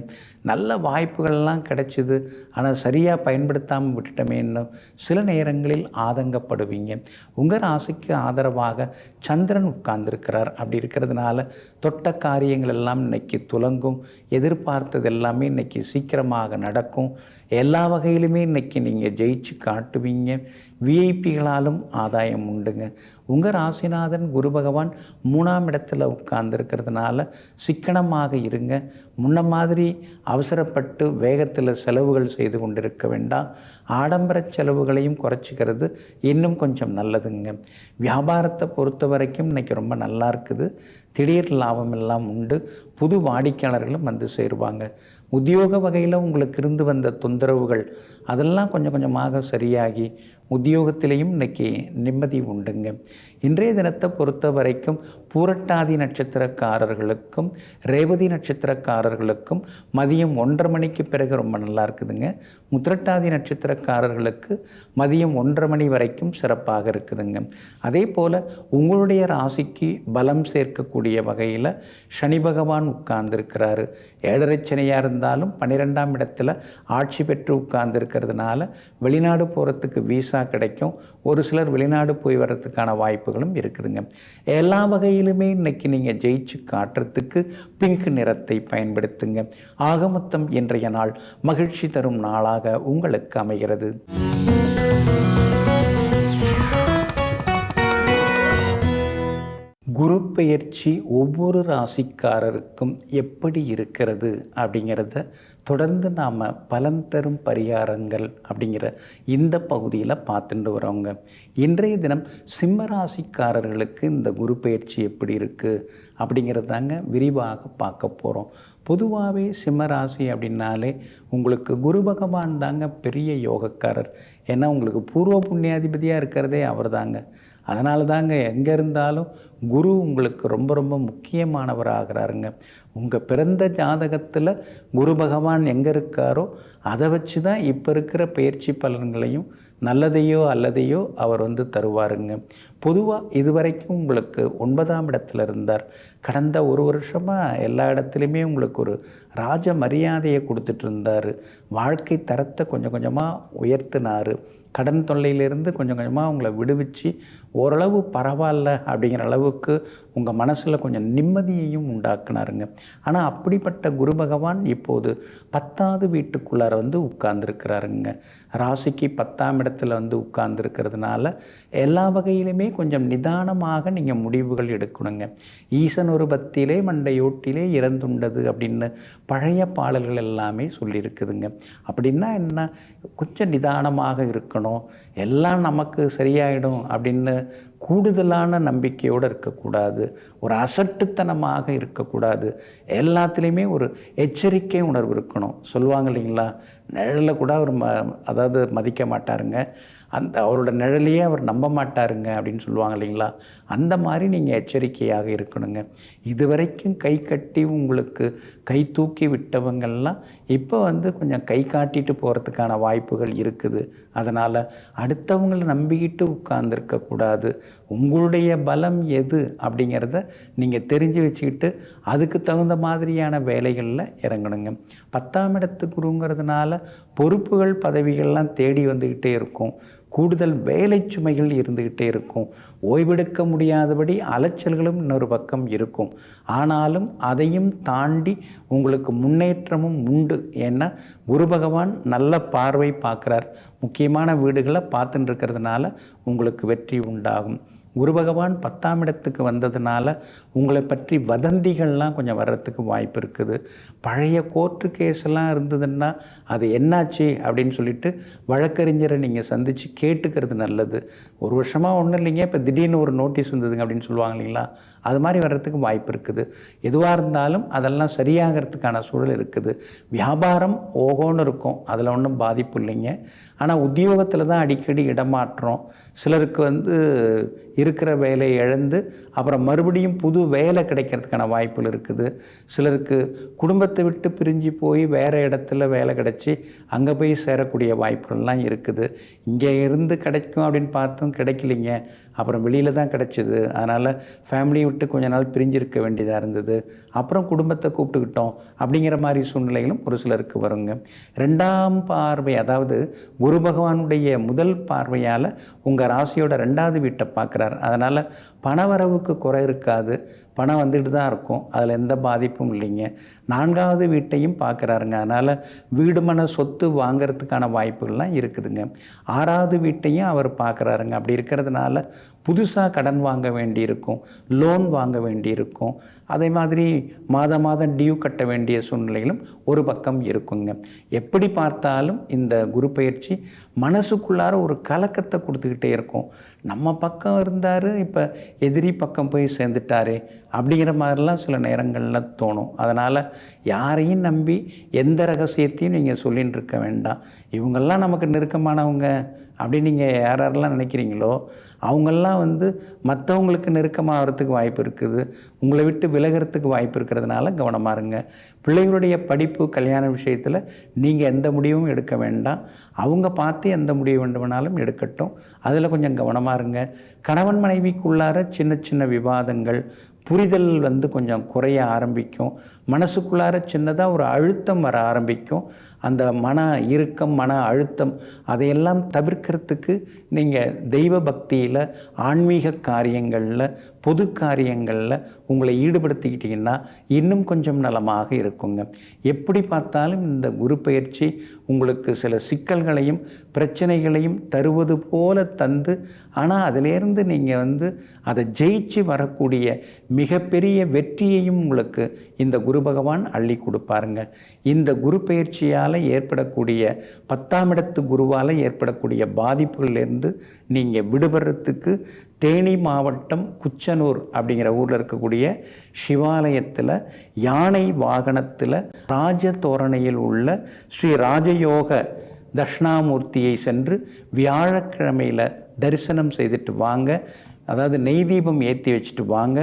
நல்ல வாய்ப்புகள்லாம் கிடைச்சிது, ஆனால் சரியாக பயன்படுத்தாமல் விட்டுட்டோமேன்னு சில நேரங்களில் ஆதங்கப்படுவீங்க. உங்கள் ராசிக்கு ஆதரவாக சந்திரன் உட்கார்ந்துருக்கிறார். அப்படி இருக்கிறதுனால தொட்ட காரியங்கள் எல்லாம் இன்றைக்கி துலங்கும். எதிர்பார்த்தது எல்லாமே இன்றைக்கி சீக்கிரமாக நடக்கும். எல்லா வகையிலுமே இன்றைக்கி நீங்கள் ஜெயிச்சு காட்டுவீங்க. விஐபிகளாலும் ஆதாயம் உண்டுங்க. உங்கள் ராசிநாதன் குரு பகவான் 3ஆம் இடத்துல உட்கார்ந்துருக்கிறதுனால சிக்கனமாக இருங்க. முன்ன மாதிரி அவசரப்பட்டு வேகத்தில் செலவுகள் செய்து கொண்டிருக்க வேண்டாம். ஆடம்பர செலவுகளையும் குறைச்சிக்கிறது இன்னும் கொஞ்சம் நல்லதுங்க. வியாபாரத்தை பொறுத்த வரைக்கும் இன்றைக்கி ரொம்ப நல்லா இருக்குது. திடீர் லாபம் எல்லாம் உண்டு. புது வாடிக்கையாளர்களும் வந்து சேருவாங்க. உத்தியோக வகையில் உங்களுக்கு இருந்து வந்த தொந்தரவுகள் அதெல்லாம் கொஞ்சம் கொஞ்சமாக சரியாகி உத்தியோகத்திலையும் இன்றைக்கி நிம்மதி உண்டுங்க. இன்றைய தினத்தை பொறுத்த வரைக்கும் பூரட்டாதி நட்சத்திரக்காரர்களுக்கும் ரேவதி நட்சத்திரக்காரர்களுக்கும் மதியம் 1:30 மணிக்கு பிறகு ரொம்ப நல்லா இருக்குதுங்க. உத்திரட்டாதி நட்சத்திரக்காரர்களுக்கு மதியம் 1:30 மணி வரைக்கும் சிறப்பாக இருக்குதுங்க. அதே போல் உங்களுடைய ராசிக்கு பலம் சேர்க்கக்கூடிய வகையில் சனி பகவான் உட்கார்ந்துருக்கிறாரு. 7.5 சனியாக இருந்தாலும் 12ஆம் இடத்துல ஆட்சி பெற்று உட்கார்ந்துருக்கிறதுனால வெளிநாடு போகிறதுக்கு வீசா கிடைக்கும். ஒரு சிலர் வெளிநாடு போய் வர்றதுக்கான வாய்ப்புகளும் இருக்குதுங்க. எல்லா வகையிலுமே இன்றைக்கி நீங்கள் ஜெயிச்சு காட்டுறதுக்கு பிங்க் நிறத்தை பயன்படுத்துங்க. ஆக மொத்தம் இன்றைய நாள் மகிழ்ச்சி தரும் நாளாக உங்களுக்கு அமைகிறது. குரு பெயர்ச்சி ஒவ்வொரு ராசிக்காரருக்கும் எப்படி இருக்கிறது அப்படிங்கிறத தொடர்ந்து நாம் பலன் தரும் பரிகாரங்கள் அப்படிங்கிற இந்த பகுதியில் பார்த்துட்டு வரோங்க. இன்றைய தினம் சிம்ம ராசிக்காரர்களுக்கு இந்த குரு பெயர்ச்சி எப்படி இருக்குது அப்படிங்கிறதாங்க விரிவாக பார்க்க போகிறோம். பொதுவாகவே சிம்மராசி அப்படின்னாலே உங்களுக்கு குரு பகவான் தாங்க பெரிய யோகக்காரர். ஏன்னா உங்களுக்கு பூர்வ புண்ணியாதிபதியாக இருக்கிறதே அவர் தாங்க. அதனால தாங்க எங்கே இருந்தாலும் குரு உங்களுக்கு ரொம்ப ரொம்ப முக்கியமானவராகிறாருங்க. உங்கள் பிறந்த ஜாதகத்தில் குரு பகவான் எங்கே இருக்காரோ அதை வச்சு தான் இப்போ இருக்கிற பயிற்சி பலன்களையும் நல்லதையோ அல்லதையோ அவர் தருவாருங்க. பொதுவாக இதுவரைக்கும் உங்களுக்கு 9ஆம் இடத்துல இருந்தார். கடந்த ஒரு வருஷமாக எல்லா இடத்துலையுமே உங்களுக்கு ஒரு ராஜ மரியாதையை கொடுத்துட்டு இருந்தார். வாழ்க்கை தரத்தை கொஞ்சம் கொஞ்சமாக உயர்த்தினார். கடன் தொல்லையிலிருந்து கொஞ்சம் கொஞ்சமாக உங்களை விடுவிச்சு ஓரளவு பரவாயில்ல அப்படிங்கிற அளவுக்கு உங்கள் மனசில் கொஞ்சம் நிம்மதியையும் உண்டாக்குனாருங்க. ஆனால் அப்படிப்பட்ட குரு பகவான் இப்போது 10ஆவது வீட்டுக்குள்ளார உட்கார்ந்துருக்கிறாருங்க. ராசிக்கு 10ஆம் இடத்துல உட்கார்ந்துருக்கிறதுனால எல்லா வகையிலுமே கொஞ்சம் நிதானமாக நீங்கள் முடிவுகள் எடுக்கணுங்க. ஈசன் ஒரு பத்திலே மண்டையோட்டிலே இறந்துண்டது அப்படின்னு பழைய பாடல்கள் எல்லாமே சொல்லியிருக்குதுங்க. அப்படின்னா என்ன, கொஞ்சம் நிதானமாக இருக்கணும், எல்லாம் நமக்கு சரியாயிடும் அப்படின்னு கூடுதலான நம்பிக்கையோடு இருக்கக்கூடாது. ஒரு அசட்டுத்தனமாக இருக்கக்கூடாது. எல்லாத்துலேயுமே ஒரு எச்சரிக்கை உணர்வு இருக்கணும். சொல்லுவாங்க இல்லைங்களா, நிழலில் கூட அவர் அதாவது மதிக்க மாட்டாருங்க, அந்த அவரோட நிழலையே அவர் நம்ப மாட்டாருங்க அப்படின்னு சொல்லுவாங்க இல்லைங்களா. அந்த மாதிரி நீங்கள் எச்சரிக்கையாக இருக்கணுங்க. இதுவரைக்கும் கை கட்டி உங்களுக்கு கை தூக்கி விட்டவங்கள்லாம் இப்போ கொஞ்சம் கை காட்டிட்டு போகிறதுக்கான வாய்ப்புகள் இருக்குது. அதனால் அடுத்தவங்களை நம்பிக்கிட்டு உட்கார்ந்துருக்கக்கூடாது. உங்களுடைய பலம் எது அப்படிங்கிறத நீங்கள் தெரிஞ்சு வச்சுக்கிட்டு அதுக்கு தகுந்த மாதிரியான வேலைகளில் இறங்கணுங்க. 10ஆம் இடத்து குருங்கிறதுனால பொறுப்புகள் பதவிகள்லாம் தேடி வந்துக்கிட்டே இருக்கும். கூடுதல் வேலை சுமைகள் இருந்துக்கிட்டே இருக்கும். ஓய்வெடுக்க முடியாதபடி அலைச்சல்களும் இன்னொரு பக்கம் இருக்கும். ஆனாலும் அதையும் தாண்டி உங்களுக்கு முன்னேற்றமும் உண்டு. ஏன்னா குரு பகவான் நல்ல பார்வை பார்க்குறார். முக்கியமான வீடுகளை பார்த்துட்டு இருக்கிறதுனால உங்களுக்கு வெற்றி உண்டாகும். குரு பகவான் 10ஆம் இடத்துக்கு வந்ததுனால உங்களை பற்றி வதந்திகள்லாம் கொஞ்சம் வர்றதுக்கு வாய்ப்பு இருக்குது. பழைய கோர்ட்டு கேஸெல்லாம் இருந்ததுன்னா அது என்னாச்சு அப்படின்னு சொல்லிட்டு வழக்கறிஞரை நீங்கள் சந்தித்து கேட்டுக்கிறது நல்லது. ஒரு வருஷமாக ஒன்றும் இல்லைங்க, இப்போ திடீர்னு ஒரு நோட்டீஸ் வந்ததுங்க அப்படின்னு சொல்லுவாங்க இல்லைங்களா, அது மாதிரி வர்றதுக்கு வாய்ப்பு இருக்குது. எதுவாக இருந்தாலும் அதெல்லாம் சரியாகிறதுக்கான சூழல் இருக்குது. வியாபாரம் ஓகோன்னு இருக்கும், அதில் ஒன்றும் பாதிப்பு இல்லைங்க. ஆனால் உத்தியோகத்தில் தான் அடிக்கடி இடமாற்றம், சிலருக்கு இருக்கிற வேலையை இழந்து அப்புறம் மறுபடியும் புது வேலை கிடைக்கிறதுக்கான வாய்ப்புகள் இருக்குது. சிலருக்கு குடும்பத்தை விட்டு பிரிஞ்சு போய் வேறு இடத்துல வேலை கிடச்சி அங்கே போய் சேரக்கூடிய வாய்ப்புகள்லாம் இருக்குது. இங்கே இருந்து கிடைக்கும் அப்படின்னு பார்த்தும் கிடைக்கலிங்க, அப்புறம் வெளியில் தான் கிடச்சிது. அதனால் ஃபேமிலியை விட்டு கொஞ்ச நாள் பிரிஞ்சிருக்க வேண்டியதாக இருந்தது, அப்புறம் குடும்பத்தை கூப்பிட்டுக்கிட்டோம் அப்படிங்கிற மாதிரி சூழ்நிலைகளும் ஒரு சிலருக்கு வருங்க. 2ஆம் பார்வை, அதாவது குரு பகவானுடைய முதல் பார்வையால் உங்கள் ராசியோட 2வது வீட்டை பார்க்குறாரு. அதனால் பணவரவுக்கு குறை இருக்காது, பணம் வந்துட்டு தான் இருக்கும், அதில் எந்த பாதிப்பும் இல்லைங்க. 4வது வீட்டையும் பார்க்குறாருங்க, அதனால் வீடு மன சொத்து வாங்கிறதுக்கான வாய்ப்புகள்லாம் இருக்குதுங்க. 6வது வீட்டையும் அவர் பார்க்குறாருங்க. அப்படி இருக்கிறதுனால புதுசாக கடன் வாங்க வேண்டியிருக்கும், லோன் வாங்க வேண்டியிருக்கும், அதே மாதிரி மாதம் மாதம் டியூ கட்ட வேண்டிய சூழ்நிலைகளும் ஒரு பக்கம் இருக்குங்க. எப்படி பார்த்தாலும் இந்த குரு பயிற்சி மனசுக்குள்ளார ஒரு கலக்கத்தை கொடுத்துக்கிட்டே இருக்கும். நம்ம பக்கம் இருந்தார், இப்போ எதிரி பக்கம் போய் சேர்ந்துட்டாரே அப்படிங்கிற மாதிரிலாம் சில நேரங்களில் தோணும். அதனால் யாரையும் நம்பி எந்த ரகசியத்தையும் நீங்கள் சொல்லின்னு இருக்க வேண்டாம். இவங்கெல்லாம் நமக்கு நெருக்கமானவங்க அப்படின்னு நீங்கள் யாரெல்லாம் நினைக்கிறீங்களோ அவங்கெல்லாம் மற்றவங்களுக்கு நெருக்கமாகறதுக்கு வாய்ப்பு இருக்குது, உங்களை விட்டு விலகிறதுக்கு வாய்ப்பு இருக்கிறதுனால கவனமாக இருங்க. பிள்ளைகளுடைய படிப்பு கல்யாண விஷயத்தில் நீங்கள் எந்த முடிவும் எடுக்க வேண்டாம், அவங்க பார்த்து எந்த முடிவு வேண்டுமானாலும் எடுக்கட்டும், அதில் கொஞ்சம் கவனமாக இருங்க. கணவன் மனைவிக்குள்ளார சின்ன சின்ன விவாதங்கள், புரிதல் கொஞ்சம் குறைய ஆரம்பிக்கும், மனசுக்குள்ளார சின்னதாக ஒரு அழுத்தம் வர ஆரம்பிக்கும். அந்த மன இறுக்கம், மன அழுத்தம் அதையெல்லாம் தவிர்க்கிறதுக்கு நீங்கள் தெய்வ பக்தியில், ஆன்மீக காரியங்களில், பொது காரியங்களில் உங்களை ஈடுபடுத்திக்கிட்டிங்கன்னா இன்னும் கொஞ்சம் நலமாக இருக்குங்க. எப்படி பார்த்தாலும் இந்த குரு பயிற்சி உங்களுக்கு சில சிக்கல்களையும் பிரச்சனைகளையும் தருவது போல தந்து, ஆனால் அதிலேருந்து நீங்கள் அதை ஜெயிச்சு வரக்கூடிய மிகப்பெரிய வெற்றியையும் உங்களுக்கு இந்த குரு பகவான் அள்ளி கொடுப்பாருங்க. இந்த குரு பயிற்சியால் ஏற்படக்கூடிய 10ஆம் இடத்து குருவால் ஏற்படக்கூடிய பாதிப்புகளிலிருந்து நீங்கள் விடுபடுறதுக்கு தேனி மாவட்டம் குச்சனூர் அப்படிங்கிற ஊரில் இருக்கக்கூடிய சிவாலயத்தில் யானை வாகனத்தில் ராஜ தோரணையில் உள்ள ஸ்ரீ ராஜயோக தட்சிணாமூர்த்தியை சென்று வியாழக்கிழமையில் தரிசனம் செய்துட்டு வாங்க. அதாவது நெய் தீபம் ஏற்றி வச்சுட்டு வாங்க.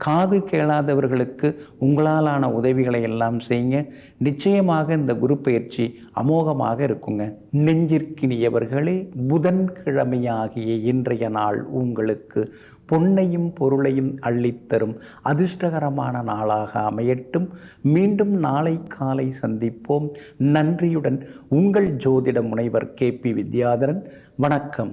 காது கேளாதவர்களுக்கு உங்களாலான உதவிகளை எல்லாம் செய்யுங்க. நிச்சயமாக இந்த குரு பயிற்சி அமோகமாக இருக்குங்க. நெஞ்சிற்கினியவர்களே, புதன்கிழமையாகிய இன்றைய நாள் உங்களுக்கு பொன்னையும் பொருளையும் அள்ளித்தரும் அதிர்ஷ்டகரமான நாளாக அமையட்டும். மீண்டும் நாளை காலை சந்திப்போம். நன்றியுடன் உங்கள் ஜோதிட முனைவர் KP வித்யாதரன். வணக்கம்.